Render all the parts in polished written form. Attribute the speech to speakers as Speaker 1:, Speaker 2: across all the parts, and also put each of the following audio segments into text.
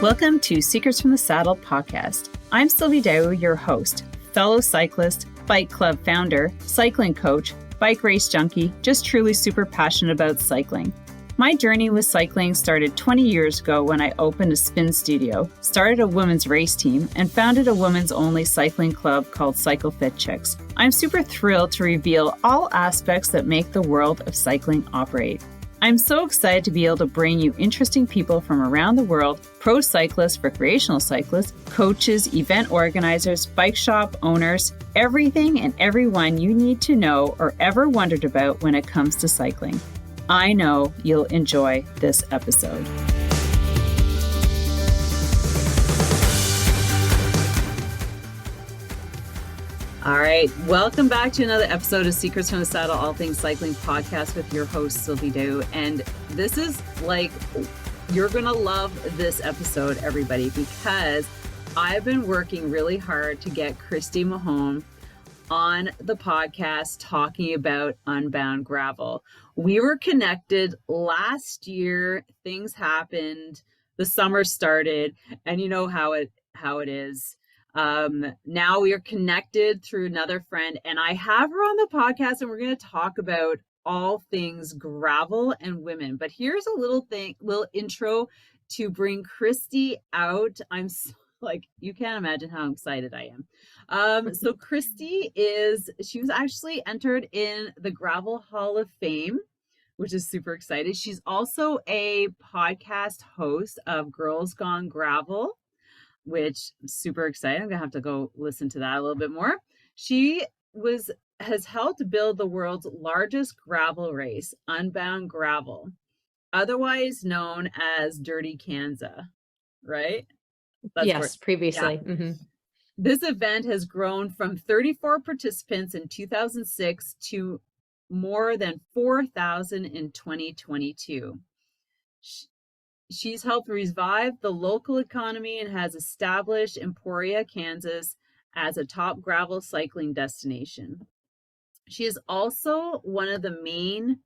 Speaker 1: Welcome to Secrets from the Saddle podcast. I'm Sylvie Dow, your host, fellow cyclist, bike club founder, cycling coach, bike race junkie, just truly super passionate about cycling. My journey with cycling started 20 years ago when I opened a spin studio, started a women's race team, and founded a women's only cycling club called Cycle Fit Chicks. I'm super thrilled to reveal all aspects that make the world of cycling operate. I'm so excited to be able to bring you interesting people from around the world, pro cyclists, recreational cyclists, coaches, event organizers, bike shop owners, everything and everyone you need to know or ever wondered about when it comes to cycling. I know you'll enjoy this episode. All right, welcome back to another episode of Secrets from the Saddle, All Things Cycling podcast with your host, Sylvie Dow. And this is like, you're going to love this episode, everybody, because I've been working really hard to get Kristi Mohn on the podcast talking about Unbound Gravel. We were connected last year, things happened, the summer started, and you know how it is. Now we are connected through another friend, and I have her on the podcast, and we're going to talk about all things gravel and women. But here's a little intro to bring Kristi out. I'm you can't imagine how excited I am. So Kristi she was actually entered in the Gravel Hall of Fame, which is super excited. She's also a podcast host of Girls Gone Gravel, which I'm super excited. I'm gonna have to go listen to that a little bit more. She has helped build the world's largest gravel race, Unbound Gravel, otherwise known as Dirty Kansas, right?
Speaker 2: Previously.
Speaker 1: Yeah. Mm-hmm. This event has grown from 34 participants in 2006 to more than 4,000 in 2022. She's helped revive the local economy and has established Emporia, Kansas as a top gravel cycling destination. She is also one of the main,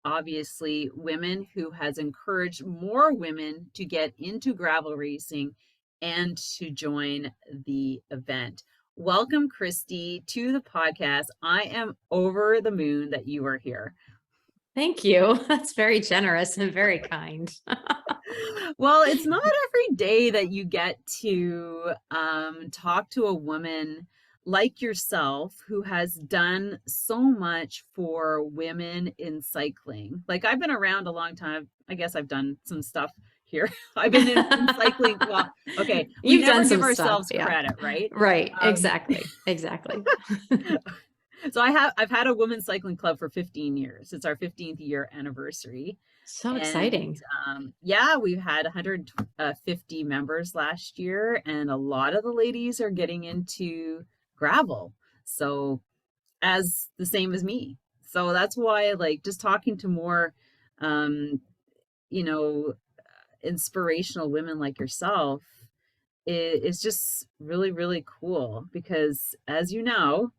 Speaker 1: obviously, women who has encouraged more women to get into gravel racing and to join the event. Welcome, Kristi, to the podcast. I am over the moon that you are here.
Speaker 2: Thank you. That's very generous and very kind.
Speaker 1: Well, it's not every day that you get to talk to a woman like yourself who has done so much for women in cycling. Like, I've been around a long time. I guess I've done some stuff here. I've been in cycling. Well, okay.
Speaker 2: You've done some
Speaker 1: give ourselves
Speaker 2: stuff,
Speaker 1: credit, right?
Speaker 2: Right. Exactly.
Speaker 1: So I've had a women's cycling club for 15 years. It's our 15th year anniversary.
Speaker 2: So exciting.
Speaker 1: We've had 150 members last year, and a lot of the ladies are getting into gravel. So as the same as me. So that's why, like, just talking to more, inspirational women like yourself is just really, really cool, because as you know,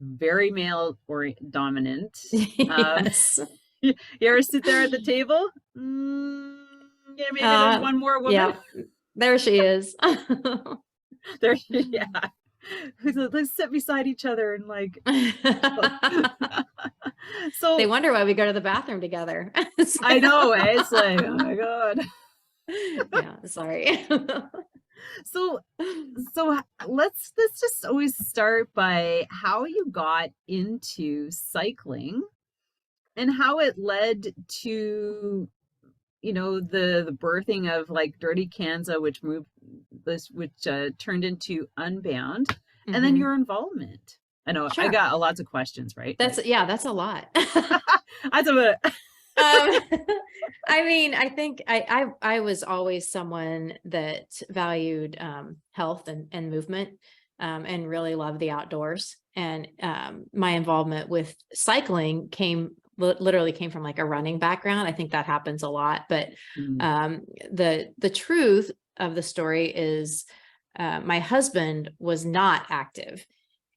Speaker 1: very male or dominant.
Speaker 2: Yes.
Speaker 1: You ever sit there at the table? Yeah, maybe there's one more woman.
Speaker 2: Yeah, there she is.
Speaker 1: Yeah. Let's sit beside each other and like. So
Speaker 2: they wonder why we go to the bathroom together.
Speaker 1: I know, eh? It's like, oh my God.
Speaker 2: Yeah, sorry.
Speaker 1: So let's just always start by how you got into cycling and how it led to, the birthing of like Dirty Kansas, which turned into Unbound, mm-hmm. and then your involvement. I know. Sure. I got lots of questions, right?
Speaker 2: That's a lot.
Speaker 1: That's a bit.
Speaker 2: I mean, I think I was always someone that valued health and movement and really loved the outdoors. And my involvement with cycling literally came from like a running background. I think that happens a lot. But the truth of the story is my husband was not active.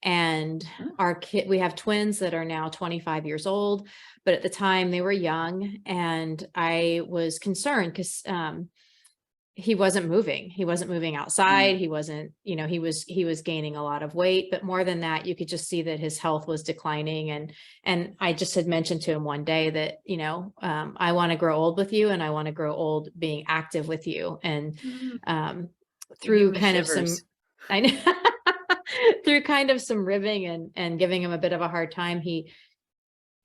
Speaker 2: And our kid, we have twins that are now 25 years old, but at the time they were young, and I was concerned because he wasn't moving. He wasn't moving outside. He wasn't, he was gaining a lot of weight, but more than that, you could just see that his health was declining. And I just had mentioned to him one day that, I want to grow old with you, and I want to grow old being active with you. And,
Speaker 1: You give
Speaker 2: through
Speaker 1: me
Speaker 2: kind of
Speaker 1: shivers.
Speaker 2: I know, through kind of some ribbing and giving him a bit of a hard time, he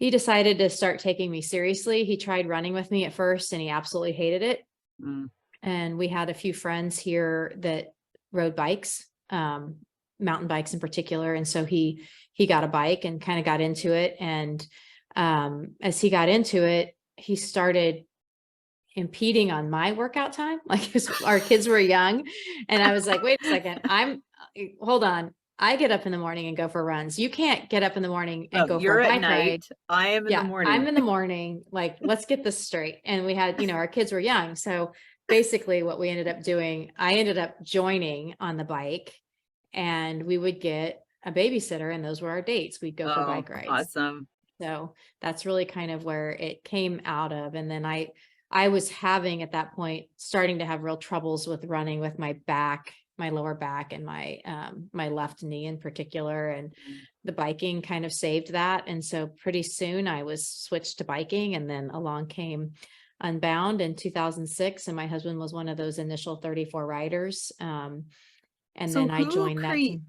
Speaker 2: decided to start taking me seriously. He tried running with me at first, and he absolutely hated it.
Speaker 1: Mm.
Speaker 2: And we had a few friends here that rode bikes, mountain bikes in particular. And so he got a bike and kind of got into it. And as he got into it, he started impeding on my workout time. Like our kids were young. And I was like, wait a second, hold on. I get up in the morning and go for runs. You can't get up in the morning and go for
Speaker 1: You're
Speaker 2: a
Speaker 1: at
Speaker 2: bike ride.
Speaker 1: night. I am in the
Speaker 2: Yeah,
Speaker 1: morning.
Speaker 2: I'm in the morning. Like, let's get this straight. And we had, our kids were young. So basically what we ended up doing, I ended up joining on the bike, and we would get a babysitter, and those were our dates. We'd go for bike rides.
Speaker 1: Awesome.
Speaker 2: So that's really kind of where it came out of. And then I was having at that point, starting to have real troubles with running with my back, my lower back, and my left knee in particular. And the biking kind of saved that. And so pretty soon I was switched to biking, and then along came Unbound in 2006. And my husband was one of those initial 34 riders. And
Speaker 1: So
Speaker 2: then I joined that team.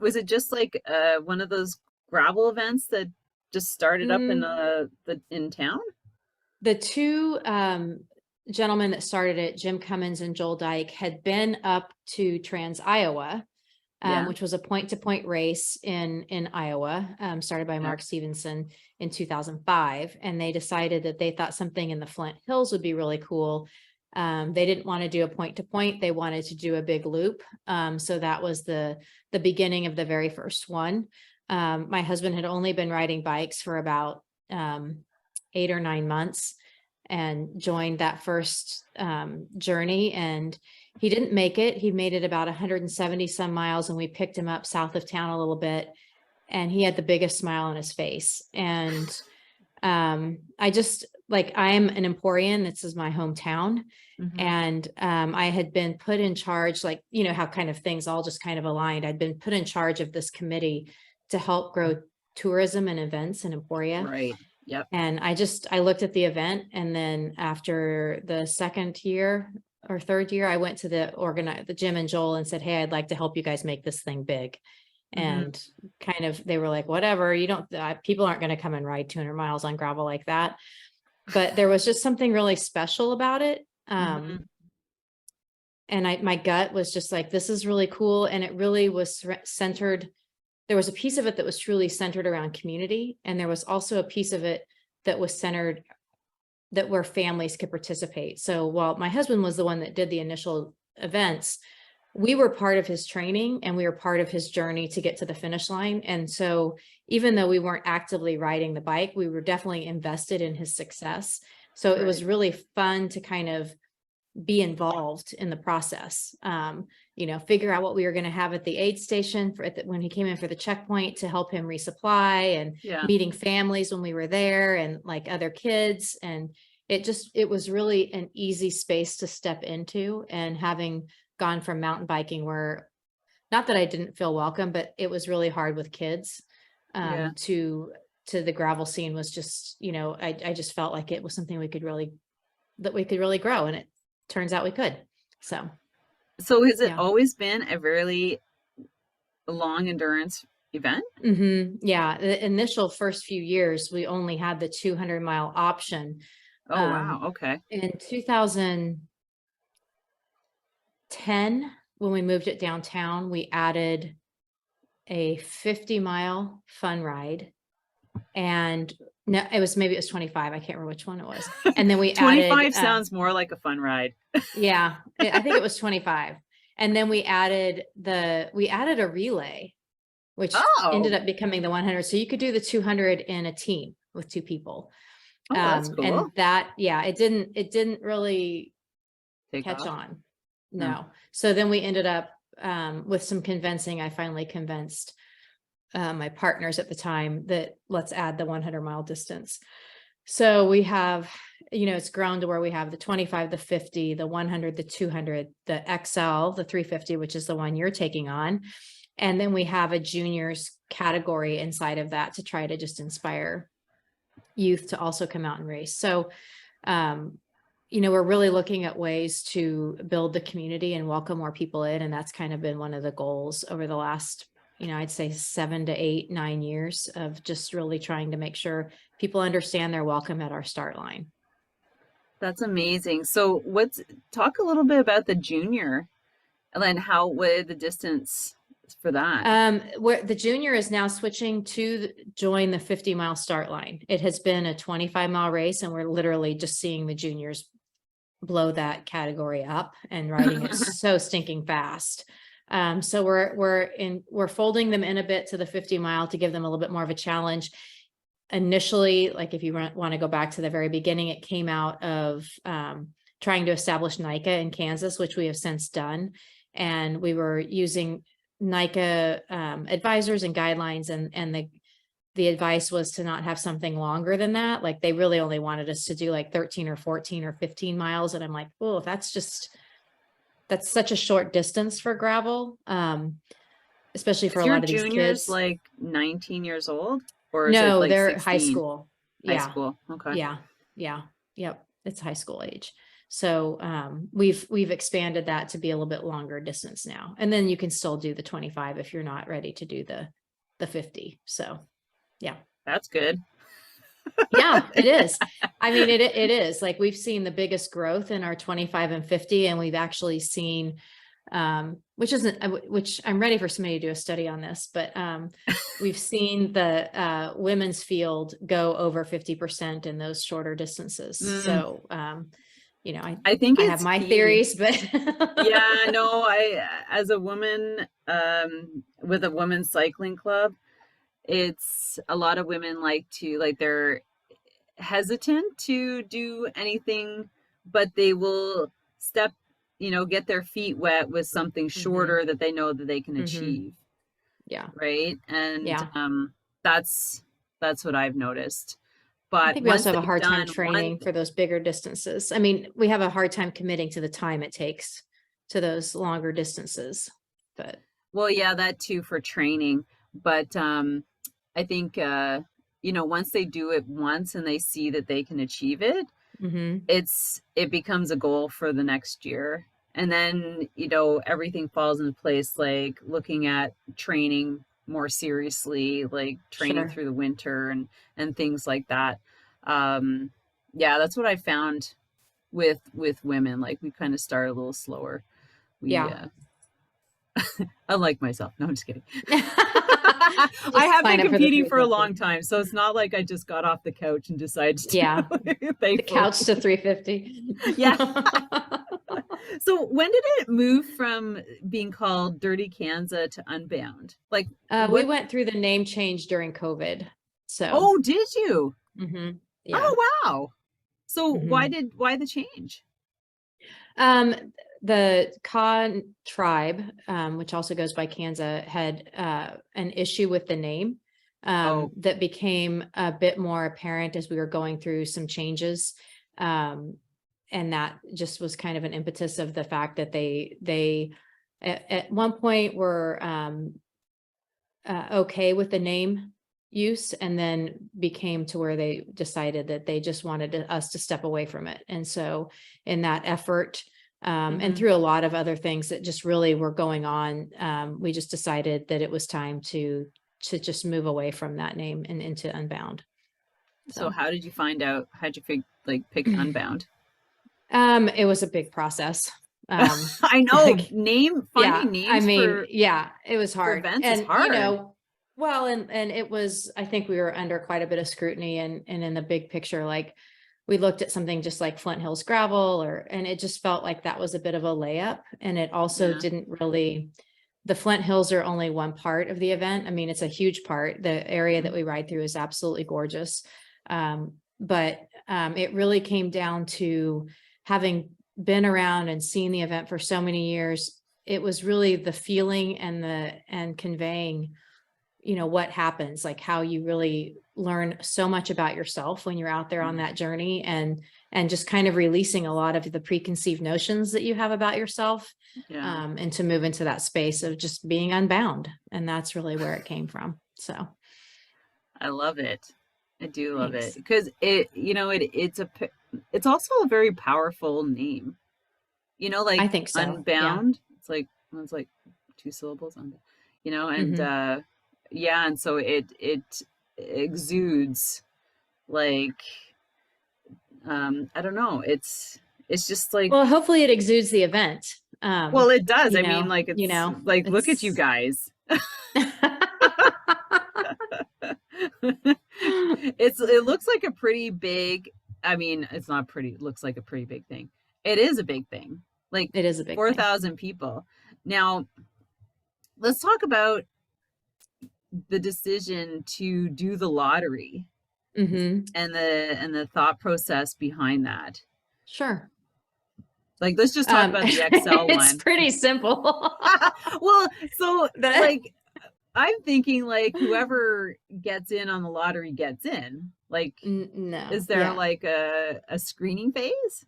Speaker 1: Was it just like one of those gravel events that just started up in town?
Speaker 2: The two gentlemen that started it, Jim Cummins and Joel Dyke, had been up to Trans Iowa, which was a point-to-point race in Iowa, started by Mark Stevenson in 2005. And they decided that they thought something in the Flint Hills would be really cool. They didn't want to do a point-to-point. They wanted to do a big loop. So that was the beginning of the very first one. My husband had only been riding bikes for about 8 or 9 months, and joined that first journey. And he didn't make it. He made it about 170 some miles, and we picked him up south of town a little bit, and he had the biggest smile on his face. And I just, like, I am an Emporian. This is my hometown. And I had been put in charge, like, how kind of things all just kind of aligned. I'd been put in charge of this committee to help grow tourism and events in Emporia.
Speaker 1: Right. Yep.
Speaker 2: And I looked at the event, and then after the second year or third year, I went to the Jim and Joel and said, hey, I'd like to help you guys make this thing big. And kind of, they were like, whatever, people aren't going to come and ride 200 miles on gravel like that. But there was just something really special about it. And my gut was just like, this is really cool. And it really was centered. There was a piece of it that was truly centered around community. And there was also a piece of it that was centered where families could participate. So while my husband was the one that did the initial events, we were part of his training, and we were part of his journey to get to the finish line. And so even though we weren't actively riding the bike, we were definitely invested in his success. So it was really fun to kind of be involved in the process, figure out what we were going to have at the aid station when he came in for the checkpoint, to help him resupply, and meeting families when we were there, and like other kids. And it was really an easy space to step into. And having gone from mountain biking, where, not that I didn't feel welcome, but it was really hard with kids, to the gravel scene was just, I just felt like it was something we could really grow. And it turns out we could. So
Speaker 1: has it always been a really long endurance event?
Speaker 2: Yeah. The initial first few years, we only had the 200-mile option.
Speaker 1: Oh, wow. Okay.
Speaker 2: In 2010, when we moved it downtown, we added a 50-mile fun ride. And no, it was 25. I can't remember which one it was. And then we
Speaker 1: 25 sounds more like a fun ride.
Speaker 2: Yeah, I think it was 25. And then we added a relay, which ended up becoming the 100. So you could do the 200 in a team with 2 people.
Speaker 1: Oh, that's cool.
Speaker 2: And that, it didn't really catch on. No. So then we ended up with some convincing. I finally convinced my partners at the time that let's add the 100-mile distance. So we have, it's grown to where we have the 25, the 50, the 100, the 200, the XL, the 350, which is the one you're taking on. And then we have a juniors category inside of that to try to just inspire youth to also come out and race. So, we're really looking at ways to build the community and welcome more people in. And that's kind of been one of the goals over the last, I'd say 7 to 8, 9 years of just really trying to make sure people understand they're welcome at our start line.
Speaker 1: That's amazing. So talk a little bit about the junior and then what the distance for that?
Speaker 2: Where the junior is now switching to join the 50-mile start line. It has been a 25-mile race, and we're literally just seeing the juniors blow that category up and riding it so stinking fast. So we're folding them in a bit to the 50-mile to give them a little bit more of a challenge. Initially, like if you want to go back to the very beginning, it came out of trying to establish NICA in Kansas, which we have since done. And we were using NICA advisors and guidelines, and the advice was to not have something longer than that. Like they really only wanted us to do like 13 or 14 or 15 miles. And I'm like, oh, that's such a short distance for gravel, especially for a lot of these kids.
Speaker 1: Like 19 years old, or
Speaker 2: no,
Speaker 1: is it like
Speaker 2: they're
Speaker 1: 16?
Speaker 2: High school.
Speaker 1: High school. Okay.
Speaker 2: Yeah. Yep. It's high school age. So we've expanded that to be a little bit longer distance now. And then you can still do the 25 if you're not ready to do the 50. So yeah.
Speaker 1: That's good.
Speaker 2: Yeah, it is. I mean, it is like we've seen the biggest growth in our 25 and 50, and we've actually seen, which I'm ready for somebody to do a study on this, but we've seen the women's field go over 50% in those shorter distances. So, I think I have my theories, but
Speaker 1: yeah, no, as a woman with a women's cycling club, it's a lot of women they're hesitant to do anything, but they will get their feet wet with something shorter that they know that they can achieve.
Speaker 2: Yeah.
Speaker 1: Right. And that's what I've noticed. But
Speaker 2: I think we also have a hard time training for those bigger distances. I mean, we have a hard time committing to the time it takes to those longer distances, but.
Speaker 1: Well, yeah, that too for training. But I think, once they do it once and they see that they can achieve it, it becomes a goal for the next year. And then, everything falls into place, like looking at training more seriously, like training through the winter and things like that. That's what I found with women. Like we kind of start a little slower. Unlike myself. No, I'm just kidding. I have been competing for a long time, so it's not like I just got off the couch and decided to
Speaker 2: the couch to 350.
Speaker 1: Yeah. So when did it move from being called Dirty Kansas to Unbound? Like
Speaker 2: we went through the name change during COVID. So
Speaker 1: oh, did you?
Speaker 2: Yeah.
Speaker 1: Oh wow. So why the change?
Speaker 2: The Khan tribe, which also goes by Kansas, had an issue with the name that became a bit more apparent as we were going through some changes. And that just was kind of an impetus of the fact that they at one point were okay with the name use, and then became to where they decided that they just wanted us to step away from it. And so in that effort, and through a lot of other things that just really were going on, we just decided that it was time to just move away from that name and into Unbound.
Speaker 1: So how did you find out? How'd you pick Unbound?
Speaker 2: It was a big process.
Speaker 1: I know, finding names.
Speaker 2: I mean, it was hard.
Speaker 1: For events is hard.
Speaker 2: Well, and it was, I think we were under quite a bit of scrutiny, and in the big picture, like we looked at something just like Flint Hills Gravel, and it just felt like that was a bit of a layup. And it also didn't really, the Flint Hills are only one part of the event. I mean, it's a huge part. The area that we ride through is absolutely gorgeous. But it really came down to having been around and seen the event for so many years. It was really the feeling and conveying what happens, like how you really learn so much about yourself when you're out there on that journey, and just kind of releasing a lot of the preconceived notions that you have about yourself, and to move into that space of just being unbound. And that's really where it came from. So
Speaker 1: I love it. I do love
Speaker 2: thanks.
Speaker 1: it because it's also a very powerful name. Like
Speaker 2: I think so.
Speaker 1: Unbound. It's like two syllables, and
Speaker 2: Mm-hmm.
Speaker 1: and so it exudes like I don't know. It's just like,
Speaker 2: Well, hopefully it exudes the event.
Speaker 1: well, it does. I mean, like it's like, look at you
Speaker 2: It's
Speaker 1: guys. It looks like a pretty big, I mean, it's not pretty, it looks like a pretty big thing. It is a big thing. Like
Speaker 2: it is a big thing.
Speaker 1: 4,000 people. Now, let's talk about the decision to do the lottery,
Speaker 2: Mm-hmm.
Speaker 1: and the thought process behind that.
Speaker 2: Sure.
Speaker 1: Like, let's just talk about the XL
Speaker 2: It's
Speaker 1: one.
Speaker 2: pretty simple.
Speaker 1: Well, so like, I'm thinking like whoever gets in on the lottery gets in. Like,
Speaker 2: no.
Speaker 1: is there like a screening phase?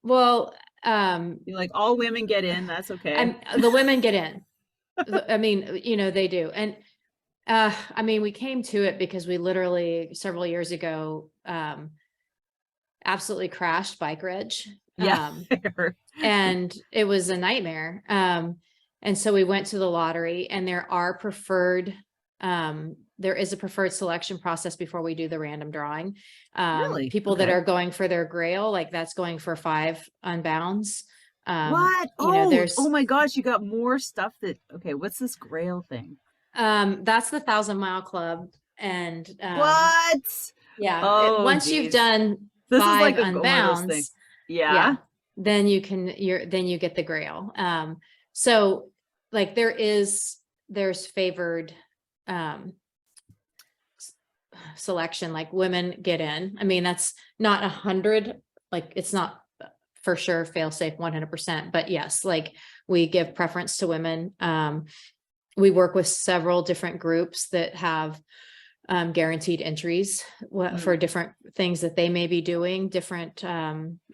Speaker 2: Well,
Speaker 1: You're like, all women get in, that's okay.
Speaker 2: the women get in. I mean, they do. And I mean, we came to it because we literally several years ago absolutely crashed Bike Ridge.
Speaker 1: Yeah.
Speaker 2: And it was a nightmare. And so we went to the lottery, and there is a preferred selection process before we do the random drawing.
Speaker 1: Really?
Speaker 2: People that are going for their grail, like that's going for 5 unbounds.
Speaker 1: What? Oh my gosh, you got more stuff okay, what's this grail thing?
Speaker 2: That's the 1,000-mile club. And
Speaker 1: what?
Speaker 2: Yeah. Once you've done
Speaker 1: this
Speaker 2: 5
Speaker 1: is like
Speaker 2: unbounds,
Speaker 1: yeah,
Speaker 2: then you get the grail. So like there's favored selection, like women get in. I mean, that's not 100, like it's not for sure fail safe 100%, but yes, like we give preference to women. We work with several different groups that have guaranteed entries for different things that they may be doing, different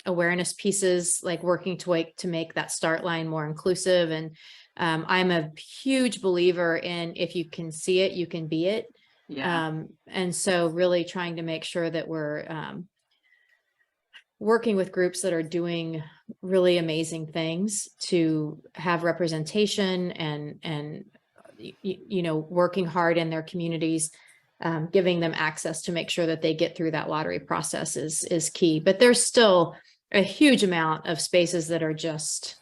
Speaker 2: awareness pieces, like working to make that start line more inclusive. And I'm a huge believer in, if you can see it, you can be it. And so really trying to make sure that we're working with groups that are doing really amazing things to have representation, and working hard in their communities, giving them access to make sure that they get through that lottery process is key. But there's still a huge amount of spaces that are just,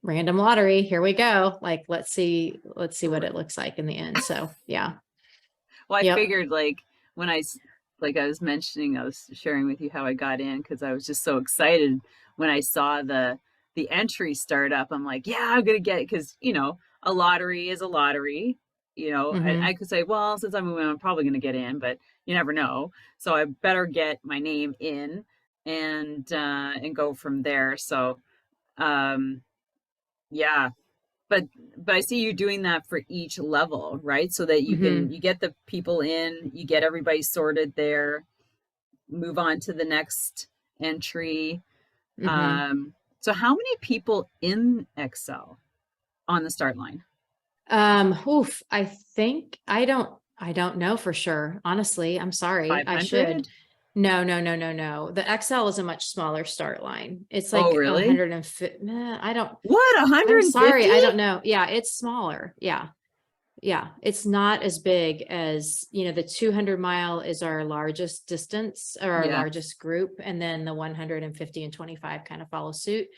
Speaker 2: random lottery. Here we go. Like, let's see what it looks like in the end. So, yeah.
Speaker 1: Well, I figured like when I was mentioning, I was sharing with you how I got in, because I was just so excited when I saw the entry start up. I'm like, yeah, I'm going to get it, because, a lottery is a lottery. I could say, well, since I'm a woman, I'm probably going to get in, but you never know. So I better get my name in and go from there. So, yeah. But I see you doing that for each level, right? So that you get the people in, you get everybody sorted there, move on to the next entry. So how many people in XL on the start line?
Speaker 2: I think I don't know for sure. Honestly, I'm sorry.
Speaker 1: 500?
Speaker 2: I should. No. The XL is a much smaller start line. It's like,
Speaker 1: oh, really?
Speaker 2: 150. I don't.
Speaker 1: What, 150?
Speaker 2: I'm sorry, I don't know. Yeah, it's smaller. Yeah. It's not as big as, the 200-mile is our largest distance, or our largest group. And then the 150 and 25 kind of follow suit.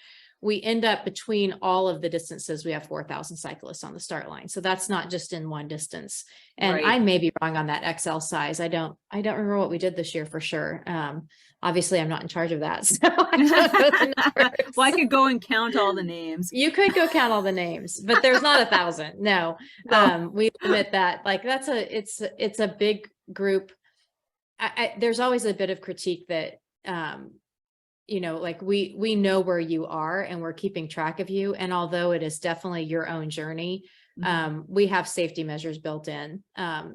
Speaker 2: We end up between all of the distances, we have 4,000 cyclists on the start line. So that's not just in one distance. And I may be wrong on that XL size. I don't remember what we did this year for sure. Obviously I'm not in charge of that. So I don't know the numbers.
Speaker 1: Well, I could go and count all the names.
Speaker 2: You could go count all the names, but there's not 1,000. No. We limit that. Like it's a big group. There's always a bit of critique that, you know, like we know where you are and we're keeping track of you. And although it is definitely your own journey, we have safety measures built in.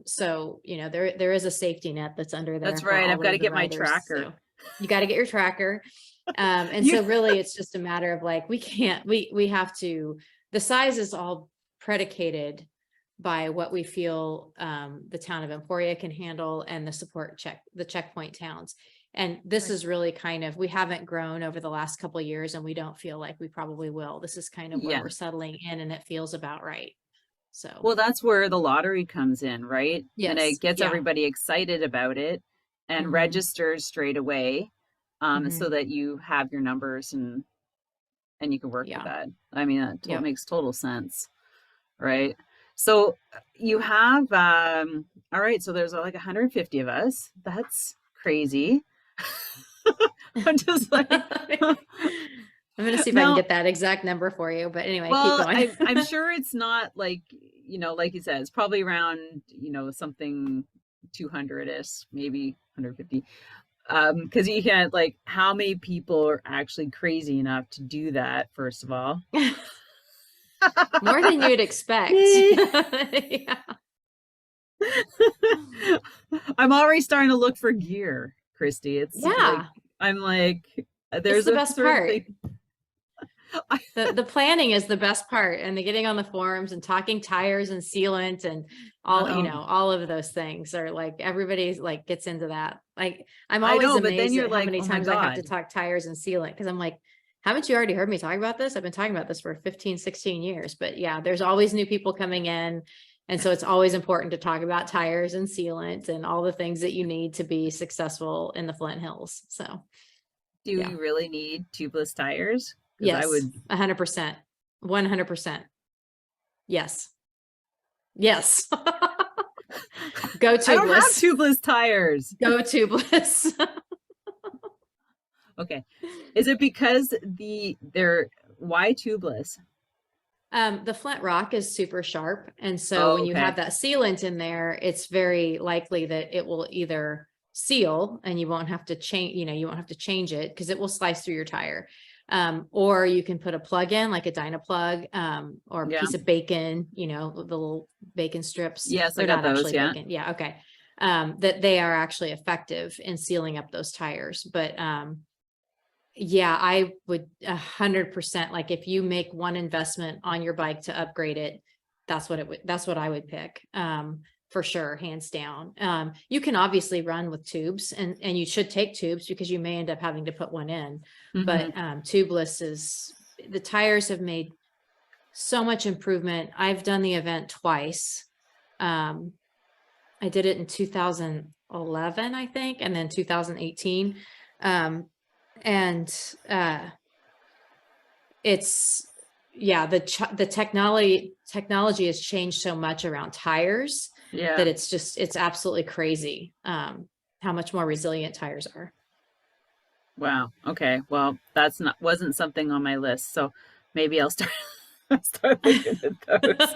Speaker 2: So, you know, there is a safety net that's under there.
Speaker 1: That's
Speaker 2: for
Speaker 1: right.
Speaker 2: all
Speaker 1: I've got to
Speaker 2: of the
Speaker 1: get my
Speaker 2: riders.
Speaker 1: tracker.
Speaker 2: So you got to get your tracker. And
Speaker 1: You-
Speaker 2: so really it's just a matter of like, we have to, the size is all predicated by what we feel the town of Emporia can handle and the checkpoint towns. And this is really kind of, we haven't grown over the last couple of years and we don't feel like we probably will. This is kind of where we're settling in and it feels about right. So,
Speaker 1: well, that's where the lottery comes in, right?
Speaker 2: yes.
Speaker 1: And it gets everybody excited about it and registers straight away, so that you have your numbers and you can work with that. I mean, that makes total sense, right? So you have, all right, so there's like 150 of us. That's crazy. I'm just like,
Speaker 2: I'm going to see if I can get that exact number for you. But anyway, keep going.
Speaker 1: I'm sure it's not like, you know, like you said, it's probably around, you know, something 200-ish, maybe 150. Because you can't, like, how many people are actually crazy enough to do that, first of all?
Speaker 2: More than you'd expect. Yeah.
Speaker 1: I'm already starting to look for gear, Kristi. It's
Speaker 2: like,
Speaker 1: I'm like, there's
Speaker 2: the best part. The planning is the best part, and the getting on the forums and talking tires and sealant and all, you know, all of those things are like, everybody's like gets into that. Like, I'm always amazed but then you're at how many times I have to talk tires and sealant, because I'm like, haven't you already heard me talk about this? I've been talking about this for 15, 16 years, but yeah, there's always new people coming in. And so it's always important to talk about tires and sealant and all the things that you need to be successful in the Flint Hills. So
Speaker 1: do you really need tubeless tires?
Speaker 2: Yes, I would 100%, 100%. Yes. Yes. Go tubeless. I
Speaker 1: don't have tubeless tires.
Speaker 2: Go tubeless.
Speaker 1: Okay. Is it because why tubeless?
Speaker 2: The flint rock is super sharp. And so when you have that sealant in there, it's very likely that it will either seal and you won't have to change, you know, you won't have to change it because it will slice through your tire. Or you can put a plug in, like a Dynaplug, or a piece of bacon, you know, the little bacon strips.
Speaker 1: Yes,
Speaker 2: they're not actually bacon. Yeah. Okay. That they are actually effective in sealing up those tires. But, yeah, I would 100%, like if you make one investment on your bike to upgrade it, that's what I would pick. For sure, hands down. You can obviously run with tubes and you should take tubes because you may end up having to put one in, but tubeless the tires have made so much improvement. I've done the event twice. I did it in 2011, I think, and then 2018. It's, the technology has changed so much around tires that it's absolutely crazy how much more resilient tires are.
Speaker 1: Wow. Okay. Well, wasn't something on my list, so maybe I'll start looking at those.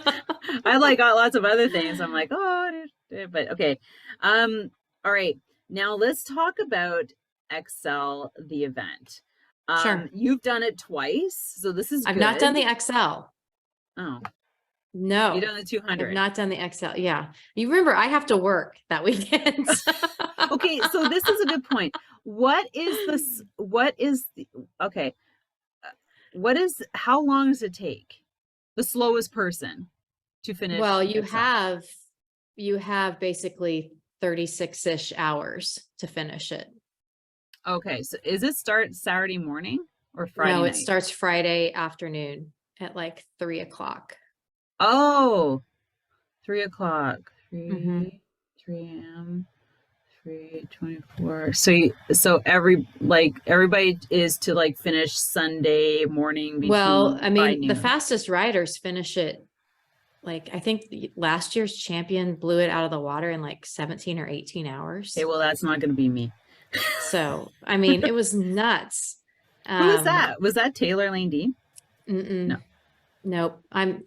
Speaker 1: I got lots of other things. I'm like, but okay. All right. Now let's talk about XL, the event.
Speaker 2: Sure.
Speaker 1: You've done it twice, so this is
Speaker 2: I've not done the XL.
Speaker 1: Oh.
Speaker 2: No.
Speaker 1: You've done the 200.
Speaker 2: I've not done the XL. Yeah. You remember, I have to work that weekend.
Speaker 1: Okay, so this is a good point. How long does it take the slowest person to finish?
Speaker 2: Well, you have basically 36-ish hours to finish it.
Speaker 1: Okay, so is it start Saturday morning or Friday night?
Speaker 2: No, it starts Friday afternoon at like 3 o'clock.
Speaker 1: Oh, 3 o'clock. 3 a.m. 3:24. So everybody is to like finish Sunday morning.
Speaker 2: Well, I mean, the fastest riders finish it. Like, I think last year's champion blew it out of the water in like 17 or 18 hours.
Speaker 1: Okay, well, that's not going to be me.
Speaker 2: So, I mean, it was nuts.
Speaker 1: Who was that? Was that Taylor Lane Dean?
Speaker 2: No. Nope. I'm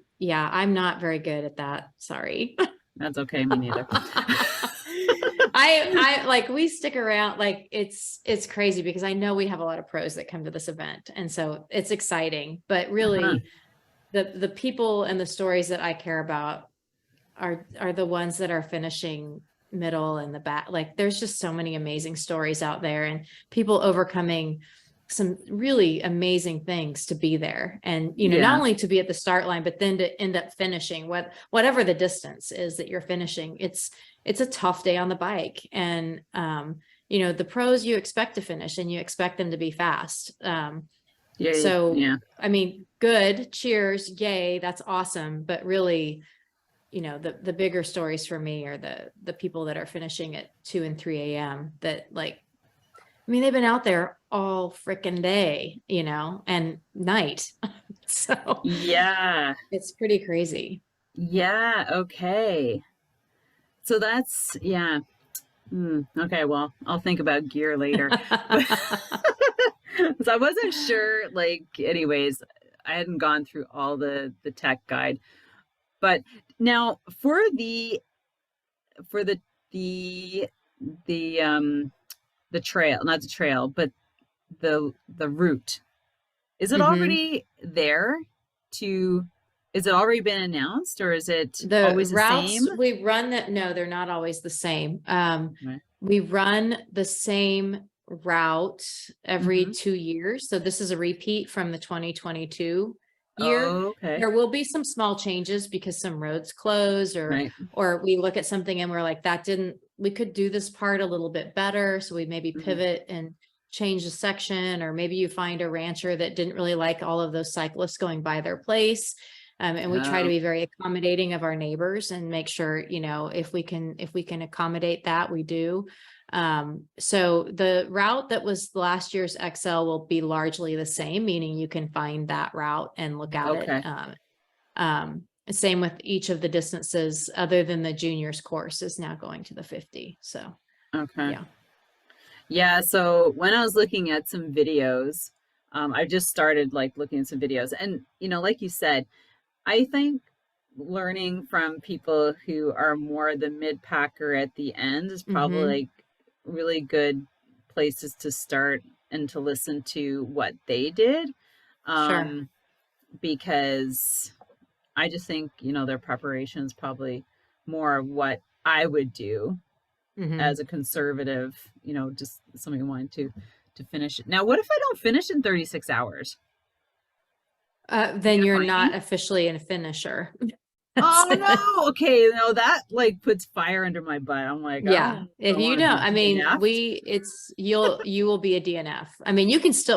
Speaker 2: not very good at that. Sorry.
Speaker 1: That's okay. Me neither.
Speaker 2: I like, we stick around, like it's crazy because I know we have a lot of pros that come to this event. And so it's exciting, but
Speaker 1: Uh-huh.
Speaker 2: really the people and the stories that I care about are the ones that are finishing middle and the back. Like there's just so many amazing stories out there and people overcoming some really amazing things to be there. And, not
Speaker 1: Yeah.
Speaker 2: only to be at the start line, but then to end up finishing whatever the distance is that you're finishing. It's a tough day on the bike. And, the pros you expect to finish and you expect them to be fast.
Speaker 1: Yeah.
Speaker 2: So,
Speaker 1: Yeah.
Speaker 2: I mean, good, cheers, yay, that's awesome. But really, the bigger stories for me are the people that are finishing at 2 and 3 a.m. that like, I mean, they've been out there all freaking day, and night. So
Speaker 1: Yeah.
Speaker 2: it's pretty crazy.
Speaker 1: Yeah. Okay. So that's, yeah. Okay. Well, I'll think about gear later. But so I wasn't sure, like, anyways, I hadn't gone through all the tech guide. But now for the the trail, not the trail, but the route, is it
Speaker 2: hmm
Speaker 1: already there to is it already been announced, or is it
Speaker 2: The
Speaker 1: always the same?
Speaker 2: routes we run that, no, they're not always the same.
Speaker 1: Right.
Speaker 2: We run the same route every
Speaker 1: Mm-hmm.
Speaker 2: 2 years. So this is a repeat from the 2022 year.
Speaker 1: Oh, okay.
Speaker 2: There will be some small changes because some roads close
Speaker 1: Right.
Speaker 2: or we look at something and we're like, we could do this part a little bit better. So we maybe
Speaker 1: Mm-hmm.
Speaker 2: pivot and change the section, or maybe you find a rancher that didn't really like all of those cyclists going by their place. And we try to
Speaker 1: Oh,
Speaker 2: be very accommodating of our neighbors and make sure, if we can accommodate that, we do. So the route that was last year's XL will be largely the same, meaning you can find that route and look at it.
Speaker 1: okay.
Speaker 2: Same with each of the distances other than the juniors course is now going to the 50. So
Speaker 1: Okay.
Speaker 2: yeah.
Speaker 1: Yeah, so when I was looking at some videos, I just started like looking at some videos, and like you said, I think learning from people who are more the mid packer at the end is probably
Speaker 2: Mm-hmm.
Speaker 1: like really good places to start and to listen to what they did.
Speaker 2: Sure.
Speaker 1: Um, because I just think, their preparation is probably more of what I would do
Speaker 2: Mm-hmm.
Speaker 1: as a conservative, just somebody wanting to finish it. Now, what if I don't finish in 36 hours? You
Speaker 2: Then
Speaker 1: gonna
Speaker 2: you're
Speaker 1: find
Speaker 2: not
Speaker 1: me?
Speaker 2: officially a finisher.
Speaker 1: Oh no. Okay, no, that like puts fire under my butt. I'm like, I
Speaker 2: Yeah.
Speaker 1: don't,
Speaker 2: If
Speaker 1: don't
Speaker 2: you
Speaker 1: want to
Speaker 2: don't,
Speaker 1: be
Speaker 2: I mean,
Speaker 1: DNF'd.
Speaker 2: you will be a DNF. I mean,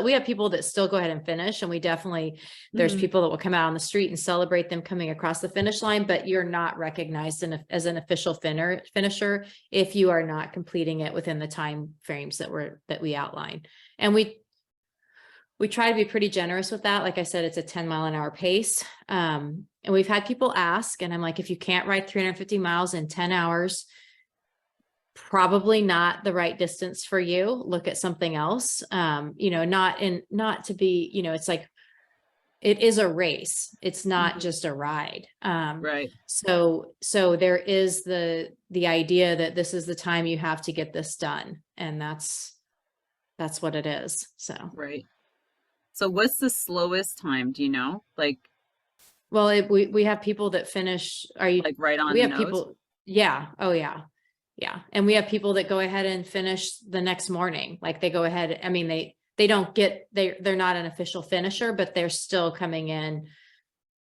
Speaker 2: we have people that still go ahead and finish, and there's
Speaker 1: Mhm.
Speaker 2: people that will come out on the street and celebrate them coming across the finish line, but you're not recognized as an official finisher if you are not completing it within the time frames that we outline. And we try to be pretty generous with that. Like I said, it's a 10-mile-an-hour pace. And we've had people ask, and I'm like, if you can't ride 350 miles in 10 hours, probably not the right distance for you. Look at something else. Not to be, it's like, it is a race. It's not
Speaker 1: Mhm.
Speaker 2: just a ride.
Speaker 1: Right.
Speaker 2: So there is the idea that this is the time you have to get this done. And that's what it is. So.
Speaker 1: Right. So what's the slowest time? Do you know?
Speaker 2: Well, we have people that finish.
Speaker 1: Like right on
Speaker 2: We
Speaker 1: the
Speaker 2: have
Speaker 1: nose?
Speaker 2: people. Yeah. Oh yeah. Yeah. And we have people that go ahead and finish the next morning. Like they go ahead. I mean, they don't get, they're not an official finisher, but they're still coming in,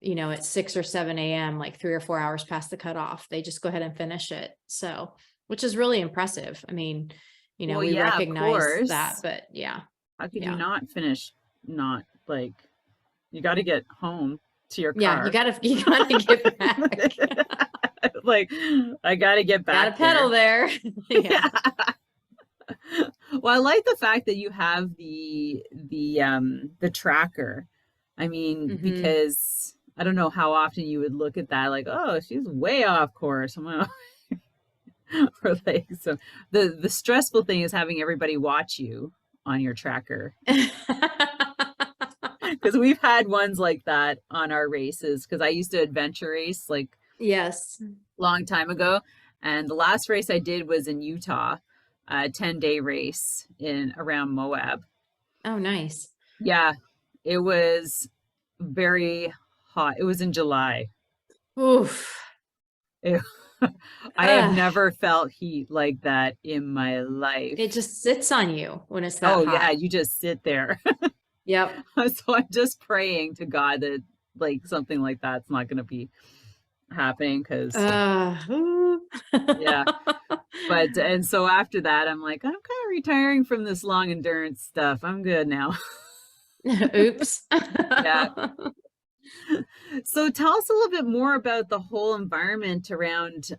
Speaker 2: at 6 or 7 a.m., like 3 or 4 hours past the cutoff. They just go ahead and finish it. So, which is really impressive. I mean,
Speaker 1: Well,
Speaker 2: we
Speaker 1: yeah, of
Speaker 2: recognize that,
Speaker 1: course.
Speaker 2: but yeah.
Speaker 1: How could you
Speaker 2: Yeah.
Speaker 1: not finish? Not like you got to get home to your
Speaker 2: Yeah. You
Speaker 1: car.
Speaker 2: gotta, you gotta get back.
Speaker 1: Like I got to get
Speaker 2: Gotta
Speaker 1: back
Speaker 2: pedal
Speaker 1: there.
Speaker 2: there. Yeah.
Speaker 1: Yeah. Well, I like the fact that you have the tracker. I mean,
Speaker 2: hmm
Speaker 1: because I don't know how often you would look at that like, oh, she's way off course. I'm gonna or like so the stressful thing is having everybody watch you on your tracker. Because we've had ones like that on our races because I used to adventure race like
Speaker 2: Yes.
Speaker 1: long time ago, And the last race I did was in Utah, a 10-day race in around Moab.
Speaker 2: Oh, nice.
Speaker 1: Yeah, it was very hot. It was in July.
Speaker 2: Oof.
Speaker 1: It- I have
Speaker 2: Ugh.
Speaker 1: never felt heat like that in my
Speaker 2: It
Speaker 1: life.
Speaker 2: just sits on you when it's that
Speaker 1: Oh yeah,
Speaker 2: hot.
Speaker 1: you just sit there.
Speaker 2: Yep.
Speaker 1: So I'm just praying to God that like something like that's not going to be happening because
Speaker 2: Ooh.
Speaker 1: yeah. But and so after that, I'm like, I'm kind of retiring from this long endurance stuff. I'm good now.
Speaker 2: Oops.
Speaker 1: Yeah. So tell us a little bit more about the whole environment around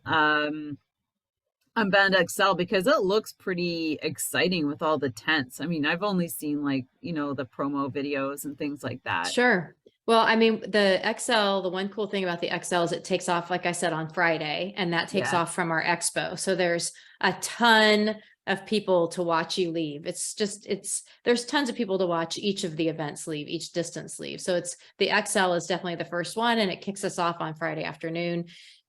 Speaker 1: Unbound XL because it looks pretty exciting with all the tents. I mean, I've only seen like, the promo videos and things like that.
Speaker 2: Sure. Well, I mean, the XL, the one cool thing about the XL is it takes off, like I said, on Friday, and that takes
Speaker 1: Yeah.
Speaker 2: off from our expo. So there's a ton of people to watch you leave. There's tons of people to watch each of the events leave, each distance leave. So the XL is definitely the first one, and it kicks us off on Friday afternoon.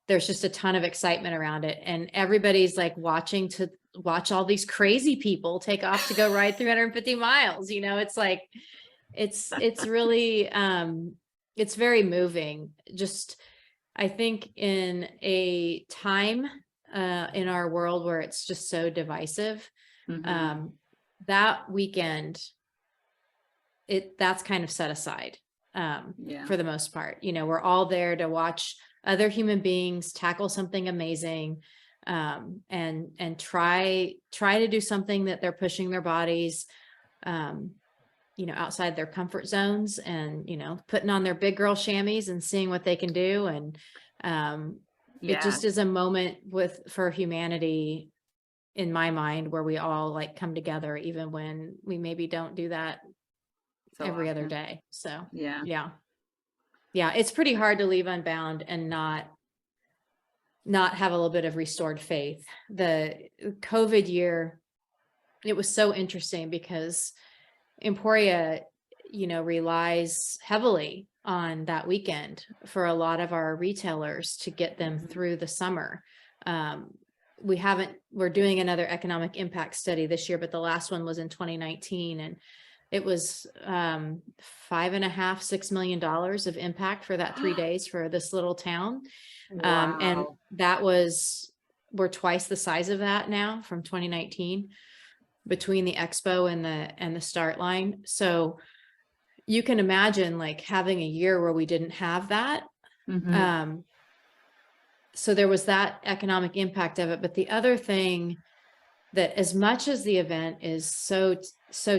Speaker 2: There's just a ton of excitement around it, and everybody's like watching to watch all these crazy people take off to go ride 350 miles. It's like, it's really it's very moving. Just I think in a time in our world where it's just so divisive,
Speaker 1: Mm-hmm.
Speaker 2: that weekend that's kind of set aside
Speaker 1: Yeah.
Speaker 2: for the most part. We're all there to watch other human beings tackle something amazing, and try to do something that they're pushing their bodies outside their comfort zones, and putting on their big girl chamois and seeing what they can do. And it
Speaker 1: Yeah.
Speaker 2: just is a moment for humanity, in my mind, where we all like come together, even when we maybe don't do that
Speaker 1: So
Speaker 2: every other
Speaker 1: often.
Speaker 2: day. So
Speaker 1: Yeah.
Speaker 2: yeah, it's pretty hard to leave Unbound and not have a little bit of restored faith. The COVID year, it was so interesting because Emporia, relies heavily on that weekend for a lot of our retailers to get them through the summer. We're doing another economic impact study this year, but the last one was in 2019, and it was $5.5 $6 million of impact for that 3 days for this little town. And
Speaker 1: Wow.
Speaker 2: we're twice the size of that now from 2019 between the expo and the start line. So you can imagine like having a year where we didn't have that.
Speaker 1: Mm-hmm.
Speaker 2: So there was that economic impact of it. But the other thing, that as much as the event is so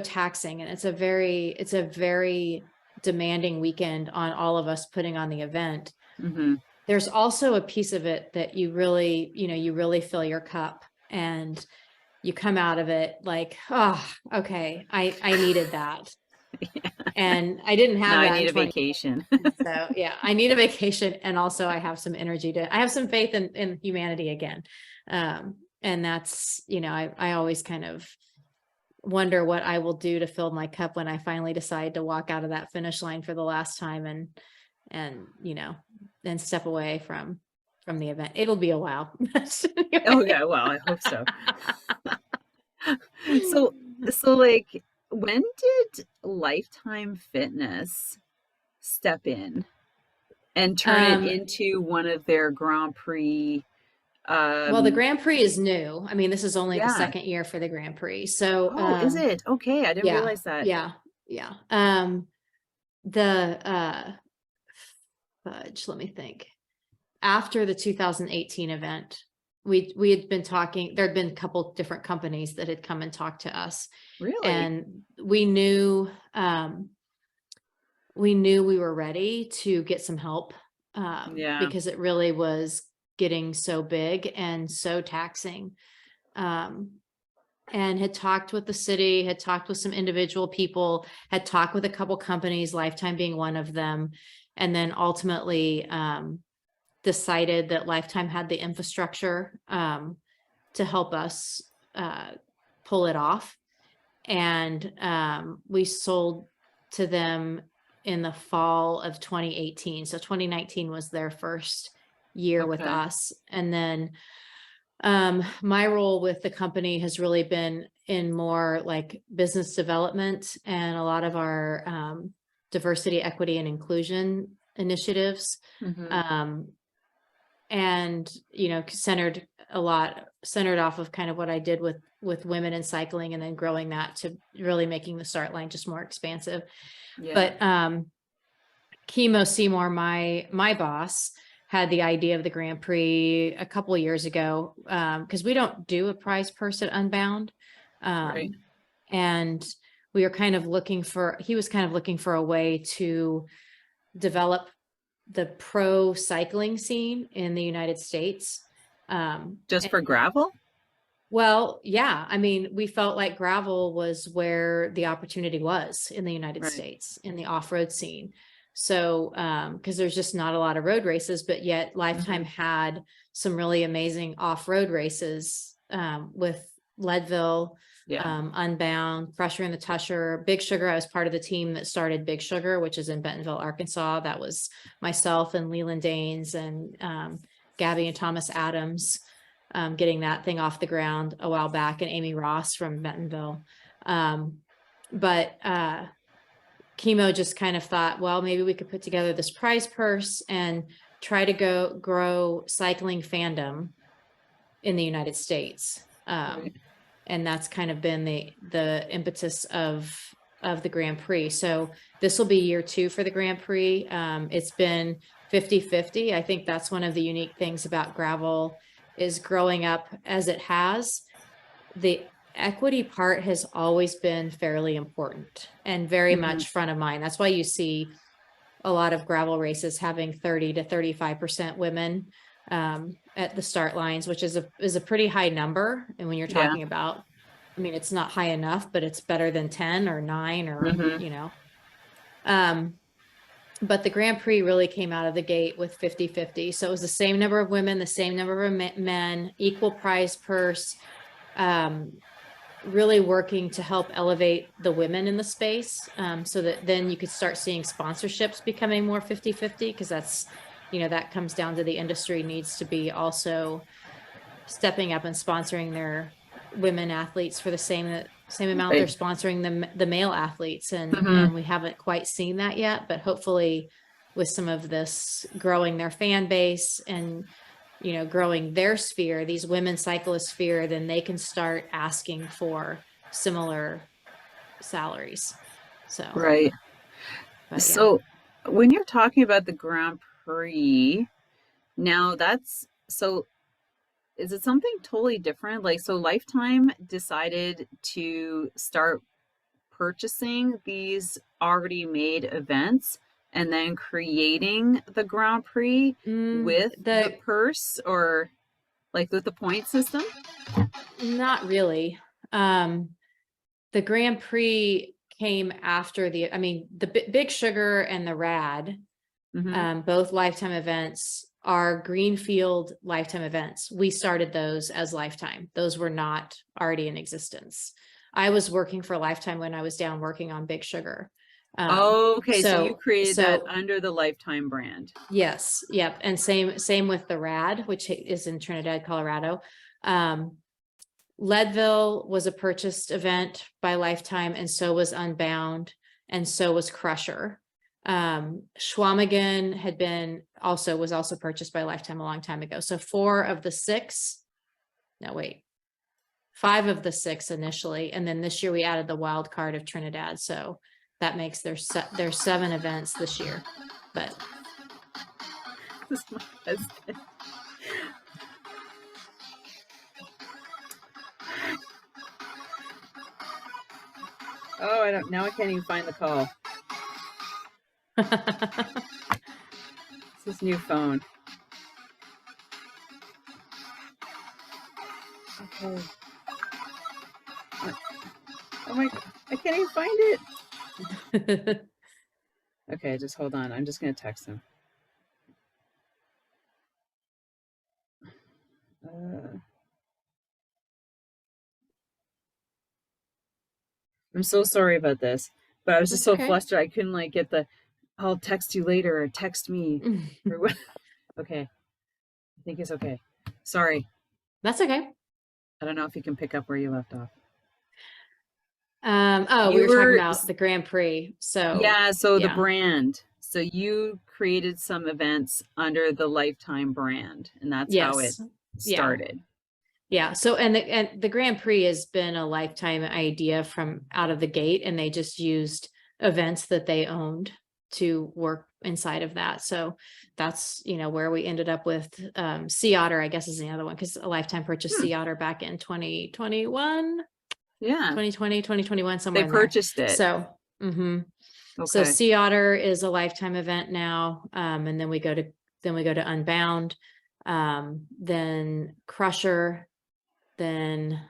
Speaker 2: taxing, and it's a very demanding weekend on all of us putting on the event,
Speaker 1: Mm-hmm.
Speaker 2: there's also a piece of it that you really fill your cup, and you come out of it like, oh, okay, I needed that. And I didn't
Speaker 1: Now
Speaker 2: have
Speaker 1: I
Speaker 2: that in
Speaker 1: need a
Speaker 2: 20.
Speaker 1: vacation.
Speaker 2: So yeah, I need a vacation. And also I have some energy I have some faith in humanity again. And that's, I always kind of wonder what I will do to fill my cup when I finally decide to walk out of that finish line for the last time, and then step away from the event. It'll be a while.
Speaker 1: Oh yeah, well, I hope so. So like when did Lifetime Fitness step in and turn it
Speaker 2: Um,
Speaker 1: into one of their Grand Prix
Speaker 2: well, the Grand Prix is new. I mean, this is only the
Speaker 1: yeah.
Speaker 2: second year for the Grand Prix. So,
Speaker 1: Oh, is it? Okay, I didn't
Speaker 2: yeah,
Speaker 1: realize that.
Speaker 2: yeah, yeah. The fudge, let me think. After the 2018 event, we had been talking. There had been a couple different companies that had come and talked to us,
Speaker 1: Really?
Speaker 2: and we were ready to get some help,
Speaker 1: Yeah.
Speaker 2: because it really was getting so big and so taxing. And had talked with the city, had talked with some individual people, had talked with a couple companies, Lifetime being one of them, and then ultimately decided that Lifetime had the infrastructure to help us pull it off. And we sold to them in the fall of 2018. So 2019 was their first year with
Speaker 1: Okay.
Speaker 2: us. And then My role with the company has really been in more like business development and a lot of our diversity, equity, and inclusion initiatives. And, you know, centered off of kind of what I did with women in cycling, and then growing that to really making the start line just more expansive.
Speaker 1: Yeah.
Speaker 2: But Chemo Seymour, my boss, had the idea of the Grand Prix a couple of years ago, because we don't do a prize purse at Unbound.
Speaker 1: Right.
Speaker 2: And we were kind of he was kind of looking for a way to develop the pro cycling scene in the United States.
Speaker 1: Just for gravel?
Speaker 2: Well, yeah. I mean, we felt like gravel was where the opportunity was in the United
Speaker 1: Right.
Speaker 2: States in the off-road scene. So, because there's just not a lot of road races, but yet Lifetime had some really amazing off-road races with Leadville, Unbound, Crusher and the Tusher, Big Sugar. I was part of the team that started Big Sugar, which is in Bentonville, Arkansas. That was myself and Leland Danes and Gabby and Thomas Adams, getting that thing off the ground a while back, and Amy Ross from Bentonville. But Chemo just kind of thought, well, maybe we could put together this prize purse and try to grow cycling fandom in the United States.
Speaker 1: Right.
Speaker 2: And that's kind of been the impetus of the Grand Prix. So this will be year 2 for the Grand Prix. It's been 50-50. I think that's one of the unique things about gravel, is growing up as it has. The equity part has always been fairly important and very much front of mind. That's why you see a lot of gravel races having 30 to 35% women at the start lines, which is a pretty high number. And when you're talking about, I mean, it's not high enough, but it's better than 10 or 9 or, you know. But the Grand Prix really came out of the gate with 50-50. So it was the same number of women, the same number of men, equal prize purse, really working to help elevate the women in the space, so that then you could start seeing sponsorships becoming more 50-50, because that's, you know, that comes down to the industry needs to be also stepping up and sponsoring their women athletes for the same amount they're sponsoring the male athletes. And we haven't quite seen that yet, but hopefully with some of this growing their fan base and, you know, growing their sphere, these women cyclist sphere, then they can start asking for similar salaries. So,
Speaker 1: right. So when you're talking about the Grand Prix, now is it something totally different? Like, so Lifetime decided to start purchasing these already made events and then creating the Grand Prix with the purse, or like with the point system?
Speaker 2: Not really. The Grand Prix came after the Big Sugar and the Rad, both Lifetime events, are Greenfield Lifetime events. We started those as Lifetime. Those were not already in existence. I was working for Lifetime when I was down working on Big Sugar.
Speaker 1: Okay, so you created that under the Lifetime brand.
Speaker 2: Yes. Yep. And same with the Rad, which is in Trinidad, Colorado. Leadville was a purchased event by Lifetime, and so was Unbound, and so was Crusher. Schwamigan was also purchased by Lifetime a long time ago. So 5 of the 6 initially, and then this year we added the wild card of Trinidad. So that makes there's 7 events this year. But
Speaker 1: this is my husband. Oh, now I can't even find the call. It's his new phone. Okay. Oh my God, I can't even find it. Okay, just hold on. I'm just going to text him. I'm so sorry about this, but I was just so flustered. I couldn't like get I'll text you later or text me. Okay. I think it's okay. Sorry.
Speaker 2: That's okay.
Speaker 1: I don't know if you can pick up where you left off.
Speaker 2: Oh, we
Speaker 1: You
Speaker 2: were talking
Speaker 1: were,
Speaker 2: about the Grand Prix. So
Speaker 1: yeah, so the
Speaker 2: yeah,
Speaker 1: brand. So you created some events under the Lifetime brand, and that's how it
Speaker 2: yes, yeah,
Speaker 1: started.
Speaker 2: yeah. So and the Grand Prix has been a Lifetime idea from out of the gate, and they just used events that they owned to work inside of that. So that's where we ended up with Sea Otter, I guess is the other one, because a Lifetime purchased
Speaker 1: Hmm.
Speaker 2: Sea Otter back in 2021,
Speaker 1: Yeah,
Speaker 2: 2020, 2021, somewhere
Speaker 1: they
Speaker 2: in there.
Speaker 1: purchased it.
Speaker 2: So so
Speaker 1: Okay.
Speaker 2: Sea Otter is a Lifetime event now. And then we go to Unbound, then Crusher, then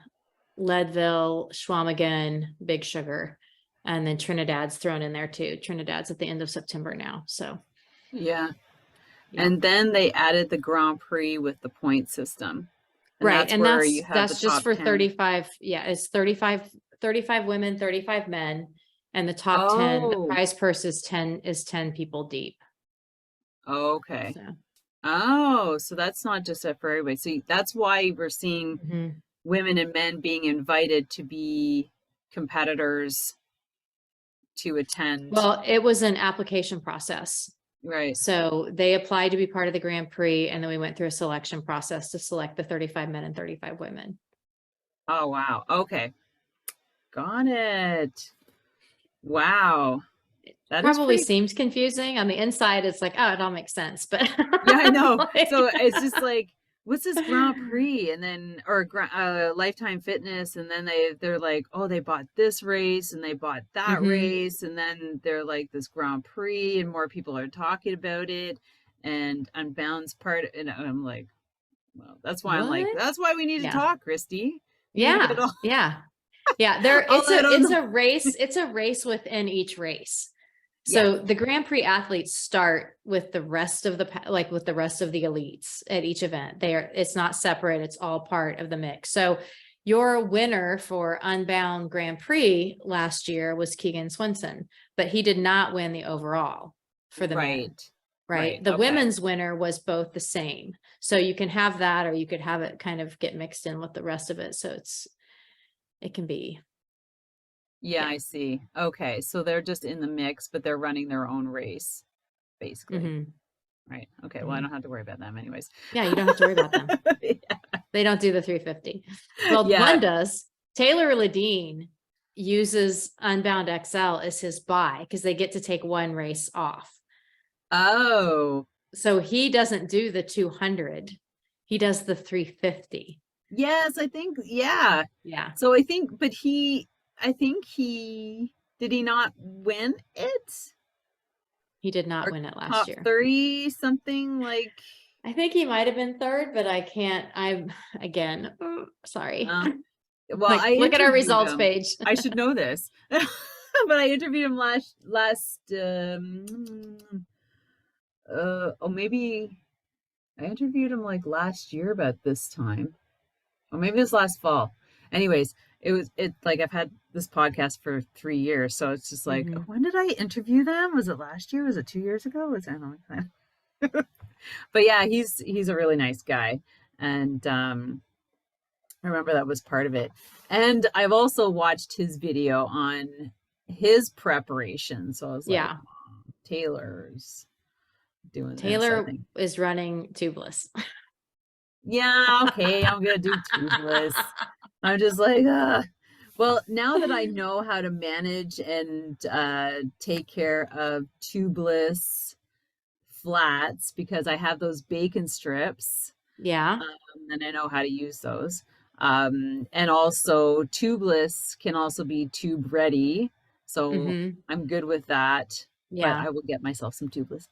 Speaker 2: Leadville, Schwamigan, Big Sugar, and then Trinidad's thrown in there too. Trinidad's at the end of September now. So
Speaker 1: Yeah.
Speaker 2: yeah.
Speaker 1: And then they added the Grand Prix with the point system. And
Speaker 2: Right.
Speaker 1: that's
Speaker 2: And
Speaker 1: where you
Speaker 2: that's
Speaker 1: have the
Speaker 2: that's just
Speaker 1: top
Speaker 2: for
Speaker 1: 10.
Speaker 2: 35. Yeah, it's 35 women, 35 men. And the top 10, the
Speaker 1: Oh,
Speaker 2: prize purse is 10 people deep.
Speaker 1: okay.
Speaker 2: So
Speaker 1: Oh, so that's not just for everybody. So that's why we're seeing
Speaker 2: mhm.
Speaker 1: women and men being invited to be competitors to attend.
Speaker 2: Well, it was an application process.
Speaker 1: Right.
Speaker 2: So they applied to be part of the Grand Prix, and then we went through a selection process to select the 35 men and 35 women.
Speaker 1: Oh, wow. Okay. Got it. Wow. That is
Speaker 2: Probably
Speaker 1: pretty cool.
Speaker 2: seems confusing. On the inside, it's like, oh, it all makes sense. But
Speaker 1: Yeah, I know.
Speaker 2: like,
Speaker 1: So it's just like, what's this Grand Prix? And then, or Lifetime Fitness. And then they're like, oh, they bought this race and they bought that
Speaker 2: mhm.
Speaker 1: race. And then they're like this Grand Prix and more people are talking about it. And Unbound's part. And I'm like, well, that's why I'm like,
Speaker 2: What?
Speaker 1: that's why we need to
Speaker 2: Yeah.
Speaker 1: talk, Kristi. We need to get
Speaker 2: Yeah.
Speaker 1: all,
Speaker 2: Yeah. Yeah. There
Speaker 1: all that on
Speaker 2: it's
Speaker 1: the,
Speaker 2: a race. It's a race within each race.
Speaker 1: yeah.
Speaker 2: So the Grand Prix athletes start with the rest of with the rest of the elites at each event. It's not separate, it's all part of the mix. So your winner for Unbound Grand Prix last year was Keegan Swinson, but he did not win the overall for the men.
Speaker 1: Right. Right.
Speaker 2: Right. The
Speaker 1: Okay.
Speaker 2: women's winner was both the same. So you can have that, or you could have it kind of get mixed in with the rest of it. So it can be,
Speaker 1: Yeah,
Speaker 2: yeah.
Speaker 1: I see. Okay. So they're just in the mix, but they're running their own race, basically.
Speaker 2: Hmm.
Speaker 1: Right. Okay. Well, I
Speaker 2: Hmm.
Speaker 1: don't have to worry about them anyways.
Speaker 2: Yeah, you don't have to worry about them.
Speaker 1: Yeah.
Speaker 2: They don't do the 350. Well,
Speaker 1: Yeah.
Speaker 2: one does. Taylor Ladine uses Unbound XL as his buy because they get to take one race off.
Speaker 1: Oh,
Speaker 2: So he doesn't do the 200. He does the 350.
Speaker 1: yes, I think, yeah.
Speaker 2: Yeah.
Speaker 1: So I think did he not win it?
Speaker 2: He did not
Speaker 1: Or
Speaker 2: win it last
Speaker 1: top
Speaker 2: year.
Speaker 1: 30, something like,
Speaker 2: I think he might have been third, but I can't. I'm again, sorry.
Speaker 1: uh, well,
Speaker 2: Like,
Speaker 1: I
Speaker 2: look at our
Speaker 1: interviewed
Speaker 2: results
Speaker 1: him.
Speaker 2: page.
Speaker 1: I should know this. But I interviewed him oh, maybe I interviewed him like last year about this time. Or maybe it was last fall. Anyways, it like I've had this podcast for 3 years, so it's just like,
Speaker 2: Mhm.
Speaker 1: when did I interview them? Was it last year? Was it 2 years ago? Was it, I don't know. But yeah, he's a really nice guy. And I remember that was part of it. And I've also watched his video on his preparation. So I was like,
Speaker 2: Yeah.
Speaker 1: Taylor's doing this, I
Speaker 2: Taylor
Speaker 1: think.
Speaker 2: is running tubeless.
Speaker 1: Yeah, okay, I'm gonna do tubeless. I'm just like, well, now that I know how to manage and take care of tubeless flats because I have those bacon strips,
Speaker 2: Yeah.
Speaker 1: and I know how to use those. And also tubeless can also be tube ready. So
Speaker 2: Hmm.
Speaker 1: I'm good with that, but
Speaker 2: Yeah.
Speaker 1: I will get myself some tubeless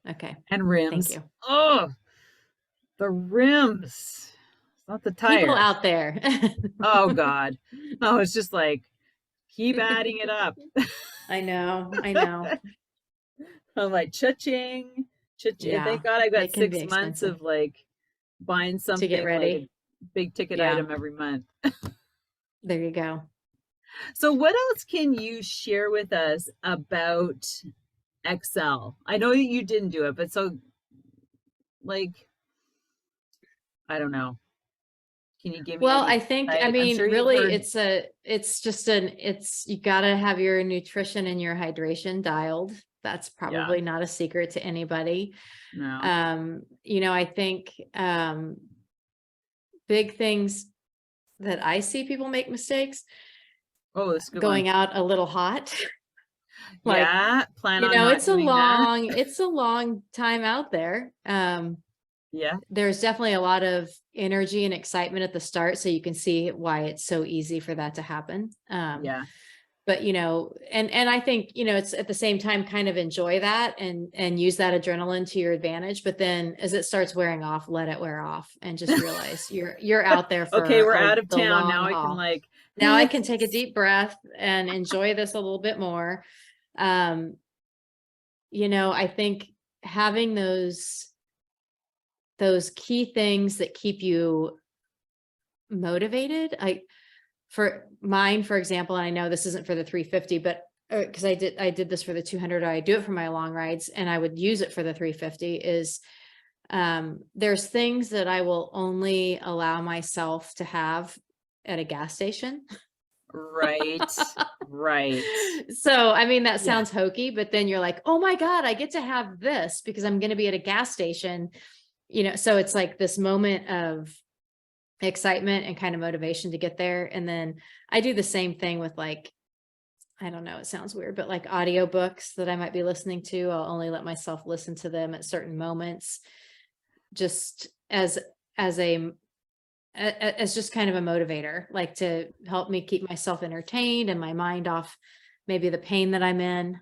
Speaker 2: Okay.
Speaker 1: and
Speaker 2: Thank
Speaker 1: rims.
Speaker 2: you.
Speaker 1: Oh, the rims, not the
Speaker 2: People
Speaker 1: tires.
Speaker 2: out there.
Speaker 1: Oh God. Oh, it's just like keep adding it up.
Speaker 2: I know. I know.
Speaker 1: I'm like cha-ching, cha-ching.
Speaker 2: Yeah.
Speaker 1: Thank God I
Speaker 2: They
Speaker 1: got
Speaker 2: can be
Speaker 1: 6 months
Speaker 2: expensive
Speaker 1: of like buying
Speaker 2: to get
Speaker 1: something like a
Speaker 2: ready.
Speaker 1: big ticket
Speaker 2: Yeah.
Speaker 1: item every month.
Speaker 2: There you go.
Speaker 1: So what else can you share with us about Excel? I know you didn't do it, but so like I don't know. Can you give me
Speaker 2: Well,
Speaker 1: any
Speaker 2: I think, I
Speaker 1: insight? I'm
Speaker 2: mean,
Speaker 1: sure you've
Speaker 2: really,
Speaker 1: heard.
Speaker 2: you got to have your nutrition and your hydration dialed. That's
Speaker 1: Yeah,
Speaker 2: probably not a secret to anybody.
Speaker 1: no.
Speaker 2: I think, big things that I see people make mistakes,
Speaker 1: Oh, that's a good one.
Speaker 2: going out a little hot. Like,
Speaker 1: Yeah, plan on not doing that.
Speaker 2: it's a long time out there.
Speaker 1: Yeah,
Speaker 2: There's definitely a lot of energy and excitement at the start, so you can see why it's so easy for that to happen.
Speaker 1: yeah.
Speaker 2: But and I think, it's at the same time kind of enjoy that and use that adrenaline to your advantage. But then as it starts wearing off, let it wear off and just realize you're out there
Speaker 1: Okay,
Speaker 2: for
Speaker 1: we're out of
Speaker 2: the
Speaker 1: town.
Speaker 2: long
Speaker 1: Now I can
Speaker 2: haul.
Speaker 1: like,
Speaker 2: Now I can take a deep breath and enjoy this a little bit more. Um, I think having those key things that keep you motivated. For mine, for example, and I know this isn't for the 350, but because I did this for the 200, I do it for my long rides, and I would use it for the 350. Is there's things that I will only allow myself to have at a gas station.
Speaker 1: right, right.
Speaker 2: So, I mean, that
Speaker 1: Yeah,
Speaker 2: sounds hokey, but then you're like, oh my God, I get to have this because I'm going to be at a gas station, so it's like this moment of excitement and kind of motivation to get there. And then I do the same thing with, like, I don't know, it sounds weird, but like audiobooks that I might be listening to, I'll only let myself listen to them at certain moments, just as just kind of a motivator, like to help me keep myself entertained and my mind off maybe the pain that I'm in.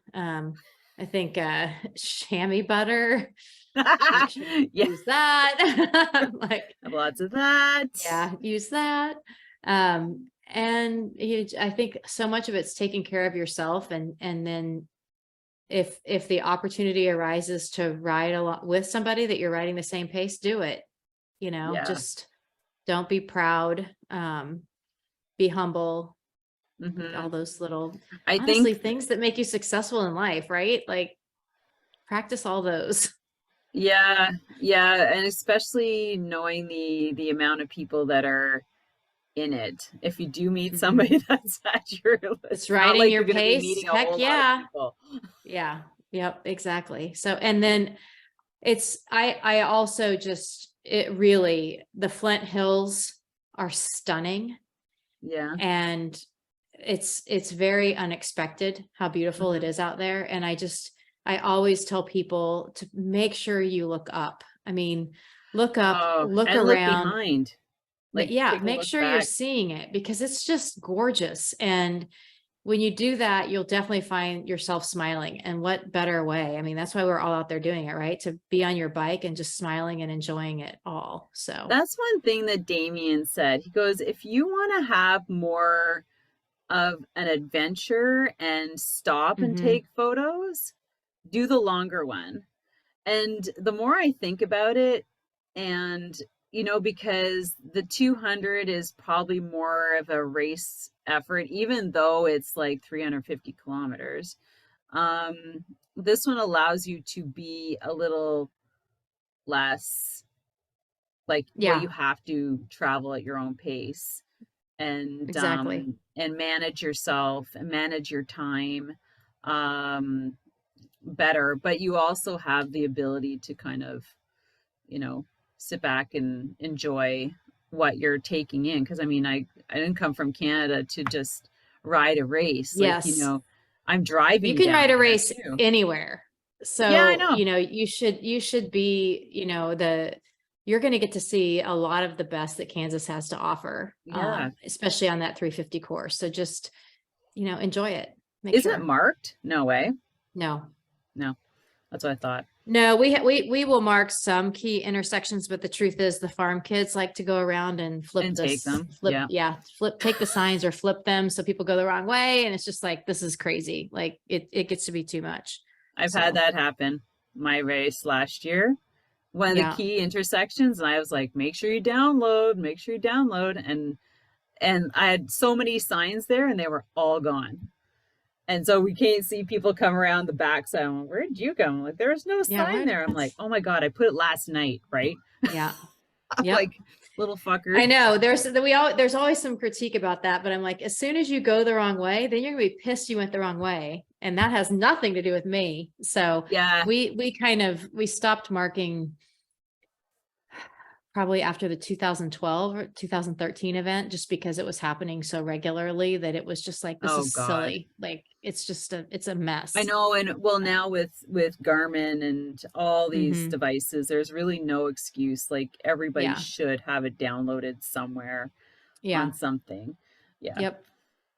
Speaker 2: I think chamois butter, make sure you
Speaker 1: yeah.
Speaker 2: use that. Like,
Speaker 1: Have lots of that.
Speaker 2: yeah, use that. And I think so much of it's taking care of yourself, and then if the opportunity arises to ride along with somebody that you're riding the same pace, do it.
Speaker 1: Yeah.
Speaker 2: Just don't be proud. Be humble, like all
Speaker 1: Hmm.
Speaker 2: those little,
Speaker 1: I
Speaker 2: honestly,
Speaker 1: think,
Speaker 2: things that make you successful in life, right? Like, practice all those.
Speaker 1: yeah, yeah, and especially knowing the amount of people that are in it. If you do meet
Speaker 2: Mhm.
Speaker 1: somebody that's at your list,
Speaker 2: It's
Speaker 1: it's not
Speaker 2: riding
Speaker 1: like
Speaker 2: your
Speaker 1: you're going to be
Speaker 2: pace.
Speaker 1: meeting a
Speaker 2: Heck
Speaker 1: whole lot of
Speaker 2: yeah.
Speaker 1: people.
Speaker 2: Yeah. Yep. Exactly. So, and then I also just, it really, the Flint Hills are stunning,
Speaker 1: Yeah.
Speaker 2: and it's very unexpected how beautiful it
Speaker 1: Hmm.
Speaker 2: is out there. And I always tell people to make sure you look up. I mean, look up,
Speaker 1: Oh,
Speaker 2: look
Speaker 1: and look
Speaker 2: around,
Speaker 1: behind.
Speaker 2: but
Speaker 1: Like
Speaker 2: yeah,
Speaker 1: take a
Speaker 2: make
Speaker 1: look
Speaker 2: sure you're
Speaker 1: back.
Speaker 2: seeing it because it's just gorgeous. And when you do that, you'll definitely find yourself smiling. And what better way? I mean, that's why we're all out there doing it, right? To be on your bike and just smiling and enjoying it all. So,
Speaker 1: That's one thing that Damien said. He goes, if you want to have more of an adventure and stop and
Speaker 2: mhm.
Speaker 1: take photos, do the longer one. And the more I think about it, and because the 200 is probably more of a race effort, even though it's like 350 kilometers. This one allows you to be a little less like, well,
Speaker 2: Yeah,
Speaker 1: you have to travel at your own pace
Speaker 2: exactly.
Speaker 1: and manage yourself and manage your time um better, but you also have the ability to kind of, you know, sit back and enjoy what you're taking in. Because I mean, I didn't come from Canada to just ride a race. Like,
Speaker 2: Yes.
Speaker 1: I'm
Speaker 2: You
Speaker 1: driving
Speaker 2: can ride
Speaker 1: down
Speaker 2: a
Speaker 1: there
Speaker 2: race
Speaker 1: too.
Speaker 2: anywhere.
Speaker 1: Yeah, I
Speaker 2: So,
Speaker 1: know.
Speaker 2: you should be, you're going to get to see a lot of the best that Kansas has to offer,
Speaker 1: Yeah.
Speaker 2: especially on that 350 course. So just, enjoy it. Make
Speaker 1: Is it
Speaker 2: sure.
Speaker 1: marked? No way.
Speaker 2: No,
Speaker 1: No, that's what I thought.
Speaker 2: no, we will mark some key intersections, but the truth is the farm kids like to go around and
Speaker 1: And take them. Yeah.
Speaker 2: take the signs or flip them so people go the wrong way. And it's just like, this is crazy. Like it gets to be too much.
Speaker 1: I've had
Speaker 2: So
Speaker 1: that happen my race last year. One of the
Speaker 2: yeah.
Speaker 1: key intersections, and I was like, make sure you download. And I had so many signs there and they were all gone. And so we can't see people come around the backside. I'm like, where did you come? I'm like, there was no
Speaker 2: Yeah.
Speaker 1: sign there. I'm like, oh my God, I put it last night, right?
Speaker 2: Yeah.
Speaker 1: Like,
Speaker 2: Yep.
Speaker 1: little fucker.
Speaker 2: I know there's always some critique about that, but I'm like, as soon as you go the wrong way, then you're gonna be pissed you went the wrong way. And that has nothing to do with me. So
Speaker 1: Yeah.
Speaker 2: we stopped marking probably after the 2012 or 2013 event, just because it was happening so regularly that it was just like, this is silly. Like, it's a mess.
Speaker 1: I know. And well, now with Garmin and all these devices, there's really no excuse. Like everybody should have it downloaded somewhere on something. Yeah.
Speaker 2: Yep.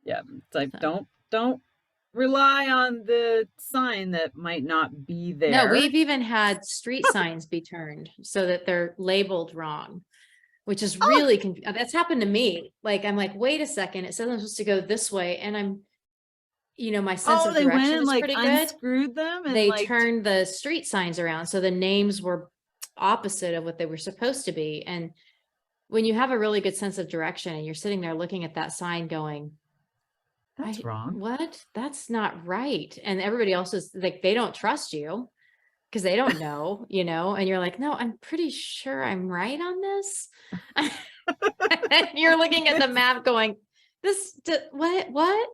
Speaker 1: Yeah. It's like, don't rely on the sign that might not be there.
Speaker 2: No, we've even had street signs be turned so that they're labeled wrong, which is really that's happened to me. Like, I'm like, wait a second, it says I'm supposed to go this way, and I'm, my sense of direction is pretty good.
Speaker 1: Unscrewed them and
Speaker 2: they turned the street signs around so the names were opposite of what they were supposed to be. And when you have a really good sense of direction and you're sitting there looking at that sign going,
Speaker 1: that's wrong.
Speaker 2: What? That's not right. And everybody else is like, they don't trust you because they don't know, and you're like, no, I'm pretty sure I'm right on this. And you're looking at the map going, what?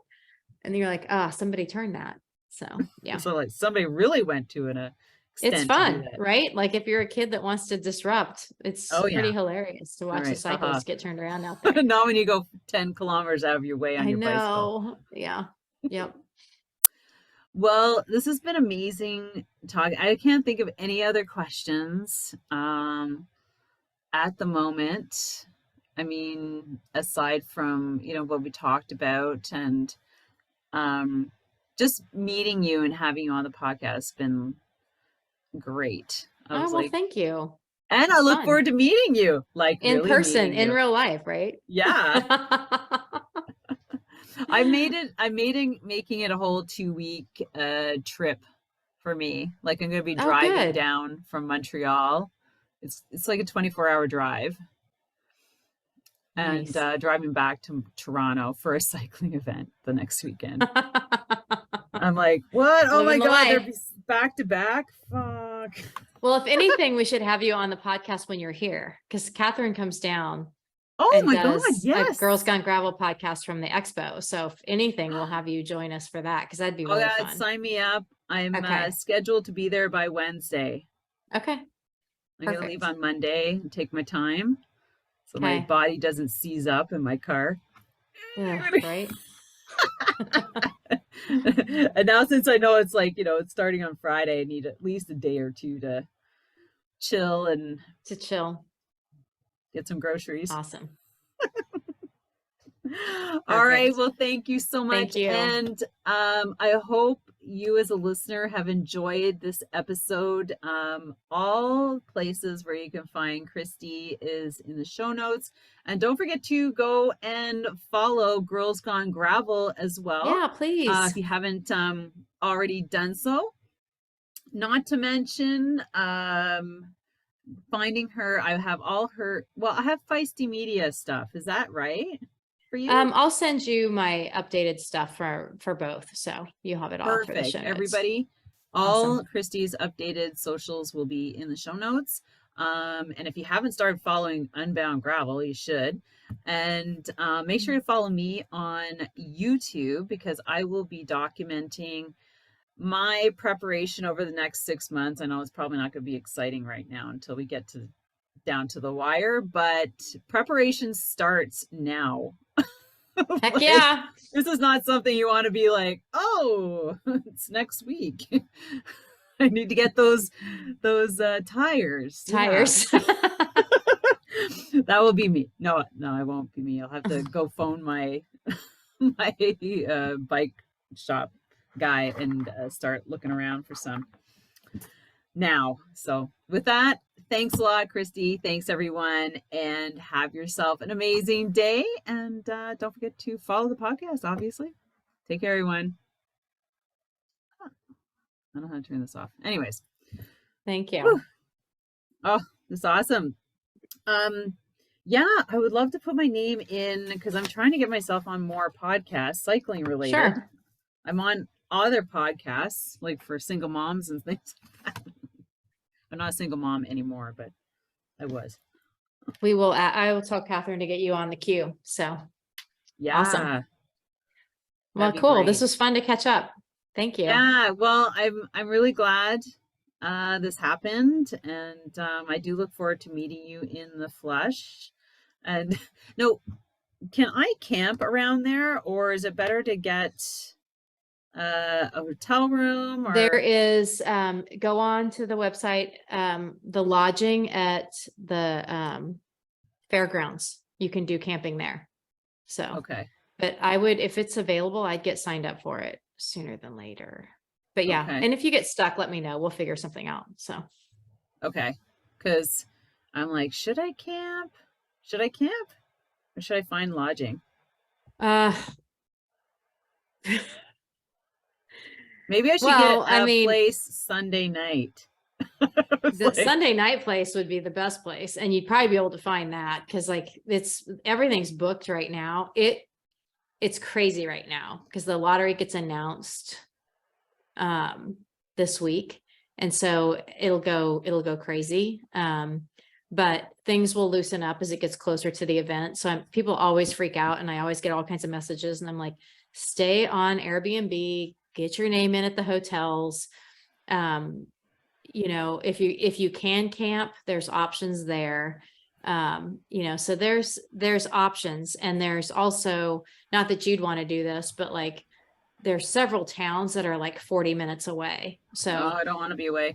Speaker 2: And you're like, somebody turned that. So, yeah.
Speaker 1: So like somebody really went to an extent.
Speaker 2: It's fun, right? Like if you're a kid that wants to disrupt, it's pretty hilarious to watch a cyclist get turned around out there.
Speaker 1: Not when you go 10 kilometers out of your way on your bicycle.
Speaker 2: Yeah. Yep.
Speaker 1: Well, this has been amazing talk. I can't think of any other questions at the moment. I mean, aside from, what we talked about, and just meeting you and having you on the podcast has been great.
Speaker 2: Well, thank you.
Speaker 1: And I look forward to meeting you, like
Speaker 2: in person, in real life, right?
Speaker 1: Yeah. Making it a whole 2-week trip for me. Like I'm going to be driving down from Montreal. It's like a 24-hour drive. And driving back to Toronto for a cycling event the next weekend. I'm like, what? Oh my God, they're back to back. Fuck.
Speaker 2: Well, if anything, we should have you on the podcast when you're here, because Catherine comes down.
Speaker 1: Oh my God, yes.
Speaker 2: A Girls Gone Gravel podcast from the expo. So if anything, we'll have you join us for that, because that'd be really fun.
Speaker 1: Sign me up. I'm scheduled to be there by Wednesday.
Speaker 2: Okay.
Speaker 1: I'm going to leave on Monday and take my time. So my body doesn't seize up in my car.
Speaker 2: Yeah, right.
Speaker 1: And now since I know it's like, it's starting on Friday, I need at least a day or two to chill get some groceries.
Speaker 2: Awesome.
Speaker 1: All right. Well, thank you so much.
Speaker 2: Thank you.
Speaker 1: And I hope you as a listener have enjoyed this episode. All places where you can find Kristi is in the show notes. And don't forget to go and follow Girls Gone Gravel as well.
Speaker 2: Yeah, please.
Speaker 1: If you haven't already done so. Not to mention finding her. I have I have Feisty Media stuff. Is that right? For you?
Speaker 2: I'll send you my updated stuff for both, so you have it all.
Speaker 1: Perfect.
Speaker 2: For the show notes.
Speaker 1: Everybody, all Kristi's updated socials will be in the show notes. And if you haven't started following Unbound Gravel, you should. And make sure to follow me on YouTube, because I will be documenting my preparation over the next 6 months. I know it's probably not going to be exciting right now until we get down to the wire, but preparation starts now.
Speaker 2: Heck yeah.
Speaker 1: This is not something you want to be like, oh, it's next week. I need to get those tires.
Speaker 2: Yeah.
Speaker 1: That will be me. No, it won't be me. I'll have to go phone my bike shop guy and start looking around for some now. So with that, thanks a lot, Kristi. Thanks everyone, and have yourself an amazing day. And don't forget to follow the podcast, obviously. Take care, everyone. I don't know how to turn this off. Anyways.
Speaker 2: Thank you.
Speaker 1: Whew. Oh, this is awesome. Yeah, I would love to put my name in, because I'm trying to get myself on more podcasts, cycling related.
Speaker 2: Sure.
Speaker 1: I'm on other podcasts, like for single moms and things like that. I'm not a single mom anymore, but I was.
Speaker 2: I will tell Catherine to get you on the queue. So
Speaker 1: Yeah,
Speaker 2: awesome. Well,
Speaker 1: that'd be
Speaker 2: cool. This
Speaker 1: great.
Speaker 2: was fun to catch up. Thank you.
Speaker 1: Yeah, well, I'm really glad this happened, and I do look forward to meeting you in the flesh. And no, can I camp around there, or is it better to get a hotel room?
Speaker 2: There
Speaker 1: Or
Speaker 2: is, go on to the website, the lodging at the fairgrounds. You can do camping there. So,
Speaker 1: okay,
Speaker 2: but I would, if it's available, I'd get signed up for it sooner than later. But yeah,
Speaker 1: okay,
Speaker 2: and if you get stuck, let me know. We'll figure something out. So,
Speaker 1: okay. Because I'm like, should I camp? Should I camp, or should I find lodging?
Speaker 2: uh,
Speaker 1: Maybe I should get
Speaker 2: well, I
Speaker 1: a
Speaker 2: mean,
Speaker 1: place Sunday night. It's
Speaker 2: the
Speaker 1: like,
Speaker 2: Sunday night place would be the best place, and you'd probably be able to find that because like everything's booked right now. It's crazy right now because the lottery gets announced this week, and so it'll go crazy. But things will loosen up as it gets closer to the event. So people always freak out, and I always get all kinds of messages, and I'm like, stay on Airbnb, get your name in at the hotels. You know, if you can camp, there's options there. You know, so there's options, and there's also, not that you'd want to do this, but like there's several towns that are like 40 minutes away.
Speaker 1: oh,
Speaker 2: So
Speaker 1: I don't want to be away.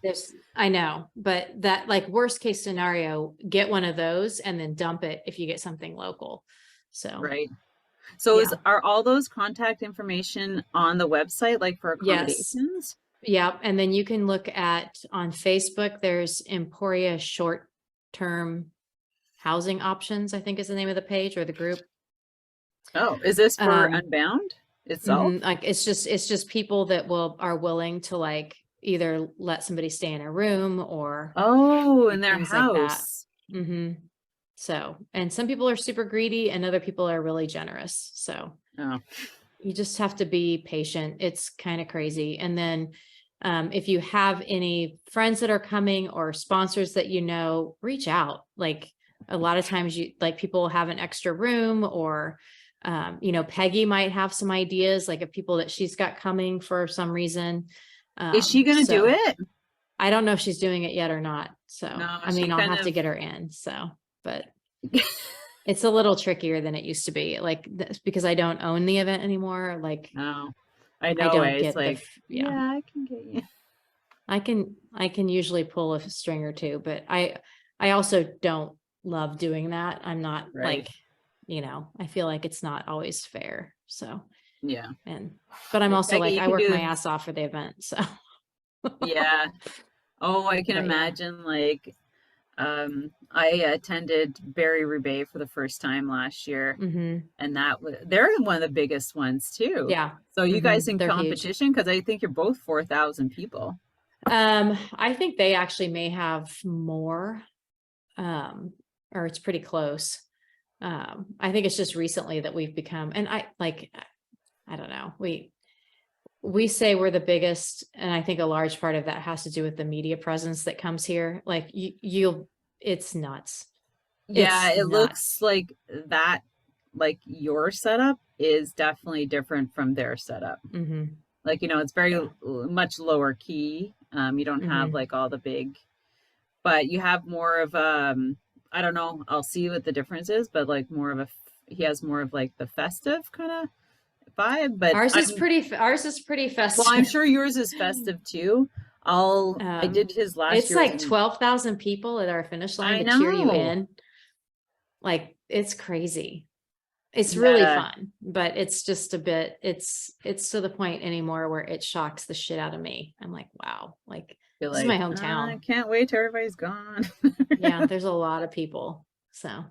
Speaker 2: I know, but that, like, worst case scenario, get one of those and then dump it if you get something local. So
Speaker 1: Right. So
Speaker 2: yeah.
Speaker 1: are all those contact information on the website, like for
Speaker 2: Yes.
Speaker 1: accommodations?
Speaker 2: Yeah. And then you can look at, on Facebook, there's Emporia short-term housing options, I think is the name of the page or the group.
Speaker 1: Oh, is this for
Speaker 2: Um,
Speaker 1: Unbound itself?
Speaker 2: like it's just people that are willing to like either let somebody stay in a room or
Speaker 1: Oh,
Speaker 2: do
Speaker 1: in their
Speaker 2: things like that.
Speaker 1: house.
Speaker 2: So, and some people are super greedy and other people are really generous. So
Speaker 1: Oh,
Speaker 2: you just have to be patient. It's kind of crazy. And then if you have any friends that are coming or sponsors that you know, reach out. Like a lot of times you like people have an extra room, or you know, Peggy might have some ideas like of people that she's got coming for some reason.
Speaker 1: is she going to do
Speaker 2: So
Speaker 1: it?
Speaker 2: I don't know if she's doing it yet or not. So
Speaker 1: No,
Speaker 2: I
Speaker 1: she
Speaker 2: mean, I'll
Speaker 1: kind
Speaker 2: have to
Speaker 1: of.
Speaker 2: get her in. So, but it's a little trickier than it used to be. Like because I don't own the event anymore. Like
Speaker 1: No, I
Speaker 2: I
Speaker 1: know.
Speaker 2: don't
Speaker 1: It's
Speaker 2: get
Speaker 1: like,
Speaker 2: yeah.
Speaker 1: yeah, I can get you.
Speaker 2: I can usually pull a string or two, but I also don't love doing that. I'm not
Speaker 1: Right.
Speaker 2: like, you know, I feel like it's not always fair. So,
Speaker 1: Yeah.
Speaker 2: but I'm
Speaker 1: Like,
Speaker 2: also
Speaker 1: Peggy,
Speaker 2: like,
Speaker 1: you
Speaker 2: I
Speaker 1: can
Speaker 2: work
Speaker 1: do
Speaker 2: my
Speaker 1: this.
Speaker 2: ass off for the event. So,
Speaker 1: Yeah. Oh, I can
Speaker 2: but yeah.
Speaker 1: imagine. Like, I attended Barry Roubaix for the first time last year, and they're one of the biggest ones too.
Speaker 2: Yeah.
Speaker 1: So you guys in
Speaker 2: They're huge.
Speaker 1: competition, because I think you're both 4,000 people.
Speaker 2: I think they actually may have more, or it's pretty close. I think it's just recently that we've become, and I don't know, we say we're the biggest, and I think a large part of that has to do with the media presence that comes here. Like it's nuts.
Speaker 1: Yeah,
Speaker 2: It's
Speaker 1: it
Speaker 2: nuts.
Speaker 1: looks like that, like your setup is definitely different from their setup. Like, it's very
Speaker 2: Yeah.
Speaker 1: much lower key. You don't have like all the big, but you have more of I don't know, I'll see what the difference is, but like more of he has more of like the festive kind of vibe, but
Speaker 2: Ours is pretty
Speaker 1: well, I'm
Speaker 2: festive.
Speaker 1: sure yours is festive too. I did his last
Speaker 2: It's
Speaker 1: year's
Speaker 2: like
Speaker 1: and
Speaker 2: 12,000 people at our finish line
Speaker 1: I
Speaker 2: to cheer you
Speaker 1: know.
Speaker 2: in. Like it's crazy. It's really
Speaker 1: Yeah.
Speaker 2: fun, but it's just a bit, it's to the point anymore where it shocks the shit out of me. I'm like, wow, like
Speaker 1: Feel
Speaker 2: this is my
Speaker 1: like I
Speaker 2: hometown.
Speaker 1: can't wait till everybody's gone.
Speaker 2: Yeah, there's a lot of people. So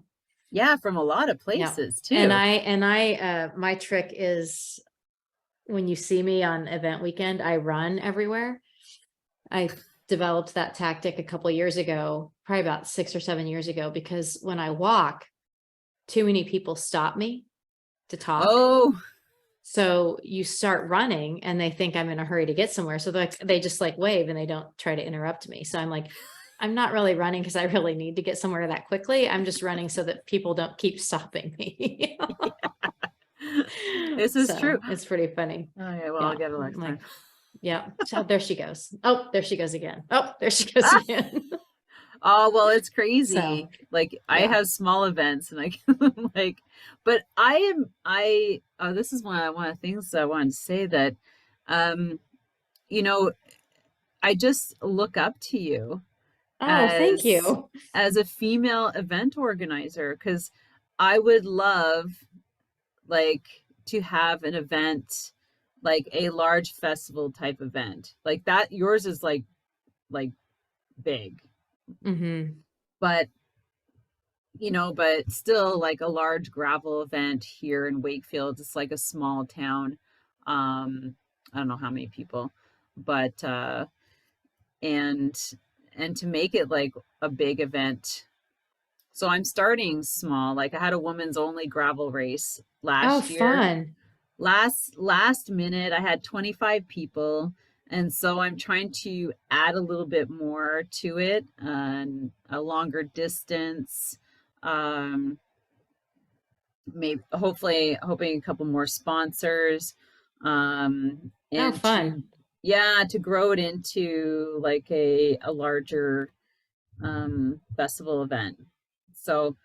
Speaker 1: Yeah, from a lot of
Speaker 2: yeah.
Speaker 1: places
Speaker 2: And
Speaker 1: too.
Speaker 2: my trick is when you see me on event weekend, I run everywhere. I developed that tactic a couple of years ago, probably about 6 or 7 years ago, because when I walk, too many people stop me to talk.
Speaker 1: Oh,
Speaker 2: So you start running and they think I'm in a hurry to get somewhere. So they just like wave and they don't try to interrupt me. So I'm like I'm not really running because I really need to get somewhere that quickly. I'm just running so that people don't keep stopping me.
Speaker 1: This is true.
Speaker 2: It's pretty funny.
Speaker 1: Oh yeah, well, I'll get it next time.
Speaker 2: Yeah. So there she goes. Oh, there she goes again. Oh, there she goes again.
Speaker 1: Oh, well, it's crazy.
Speaker 2: So,
Speaker 1: I have small events and I like, but this is one of the things I wanted to say that, you know, I just look up to you.
Speaker 2: Oh, thank you.
Speaker 1: As a female event organizer, because I would love to have an event, like a large festival type event like that. Yours is like big.
Speaker 2: Mm-hmm.
Speaker 1: But still like a large gravel event here in Wakefield. It's like a small town. I don't know how many people, but and to make it like a big event. So I'm starting small. Like I had a women's only gravel race last year.
Speaker 2: Fun.
Speaker 1: Last minute, I had 25 people. And so I'm trying to add a little bit more to it, and a longer distance. Maybe hoping a couple more sponsors. And
Speaker 2: fun.
Speaker 1: To grow it into like a larger festival event. So,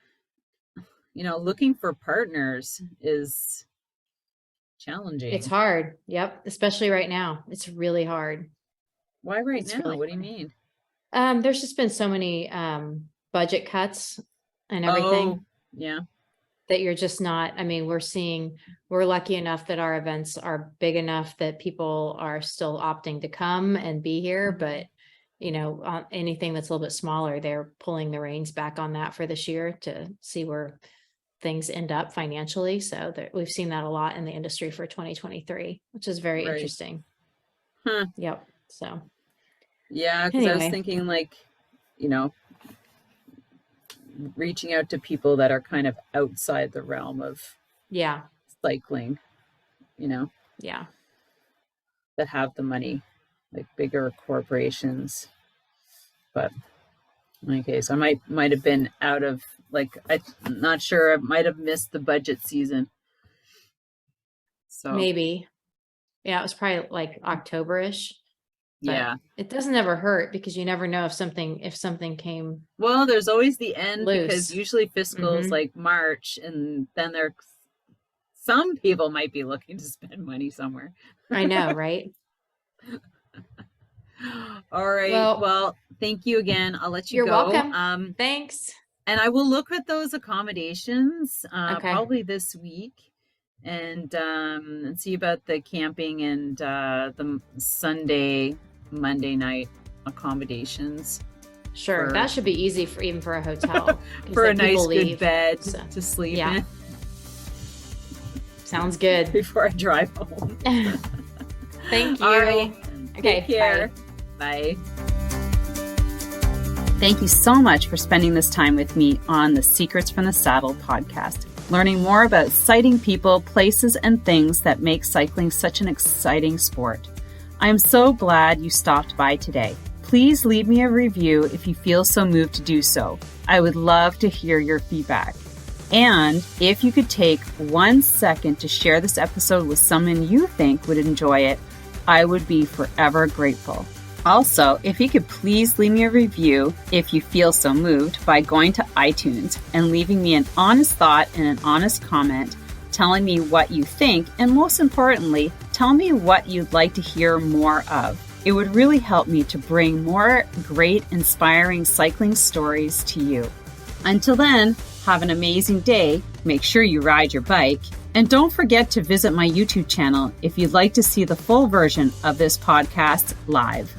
Speaker 1: looking for partners is challenging.
Speaker 2: It's hard. Yep. Especially right now. It's really hard.
Speaker 1: Why right now? Really what do you mean?
Speaker 2: There's just been so many budget cuts and everything.
Speaker 1: Oh, yeah.
Speaker 2: That you're just not, we're lucky enough that our events are big enough that people are still opting to come and be here. But, anything that's a little bit smaller, they're pulling the reins back on that for this year to see where things end up financially. So we've seen that a lot in the industry for 2023, which is very interesting.
Speaker 1: Huh.
Speaker 2: Yep. So.
Speaker 1: Yeah. Cause I was thinking reaching out to people that are kind of outside the realm of cycling,
Speaker 2: Yeah.
Speaker 1: that have the money, like bigger corporations. But in any case, I might have been out of I'm not sure. I might have missed the budget season. So
Speaker 2: maybe. Yeah, it was probably like October-ish.
Speaker 1: Yeah.
Speaker 2: It doesn't ever hurt because you never know if something came.
Speaker 1: Well, there's always the end
Speaker 2: loose.
Speaker 1: Because usually fiscal is like March, and then some people might be looking to spend money somewhere.
Speaker 2: I know, right?
Speaker 1: All right. Well, thank you again. I'll let you
Speaker 2: go. You're welcome. Thanks.
Speaker 1: And I will look at those accommodations probably this week, and see about the camping and the Monday night accommodations.
Speaker 2: Sure, that should be easy even for a hotel.
Speaker 1: For a nice good bed to sleep in.
Speaker 2: Sounds good.
Speaker 1: Before I drive home.
Speaker 2: Thank you.
Speaker 1: All right.
Speaker 2: Okay.
Speaker 1: Take care. Bye. Thank you so much for spending this time with me on the Secrets from the Saddle podcast, learning more about sighting people, places, and things that make cycling such an exciting sport. I am so glad you stopped by today. Please leave me a review if you feel so moved to do so. I would love to hear your feedback. And if you could take 1 second to share this episode with someone you think would enjoy it, I would be forever grateful. Also, if you could please leave me a review if you feel so moved by going to iTunes and leaving me an honest thought and an honest comment, telling me what you think, and most importantly, tell me what you'd like to hear more of. It would really help me to bring more great, inspiring cycling stories to you. Until then, have an amazing day. Make sure you ride your bike. And don't forget to visit my YouTube channel if you'd like to see the full version of this podcast live.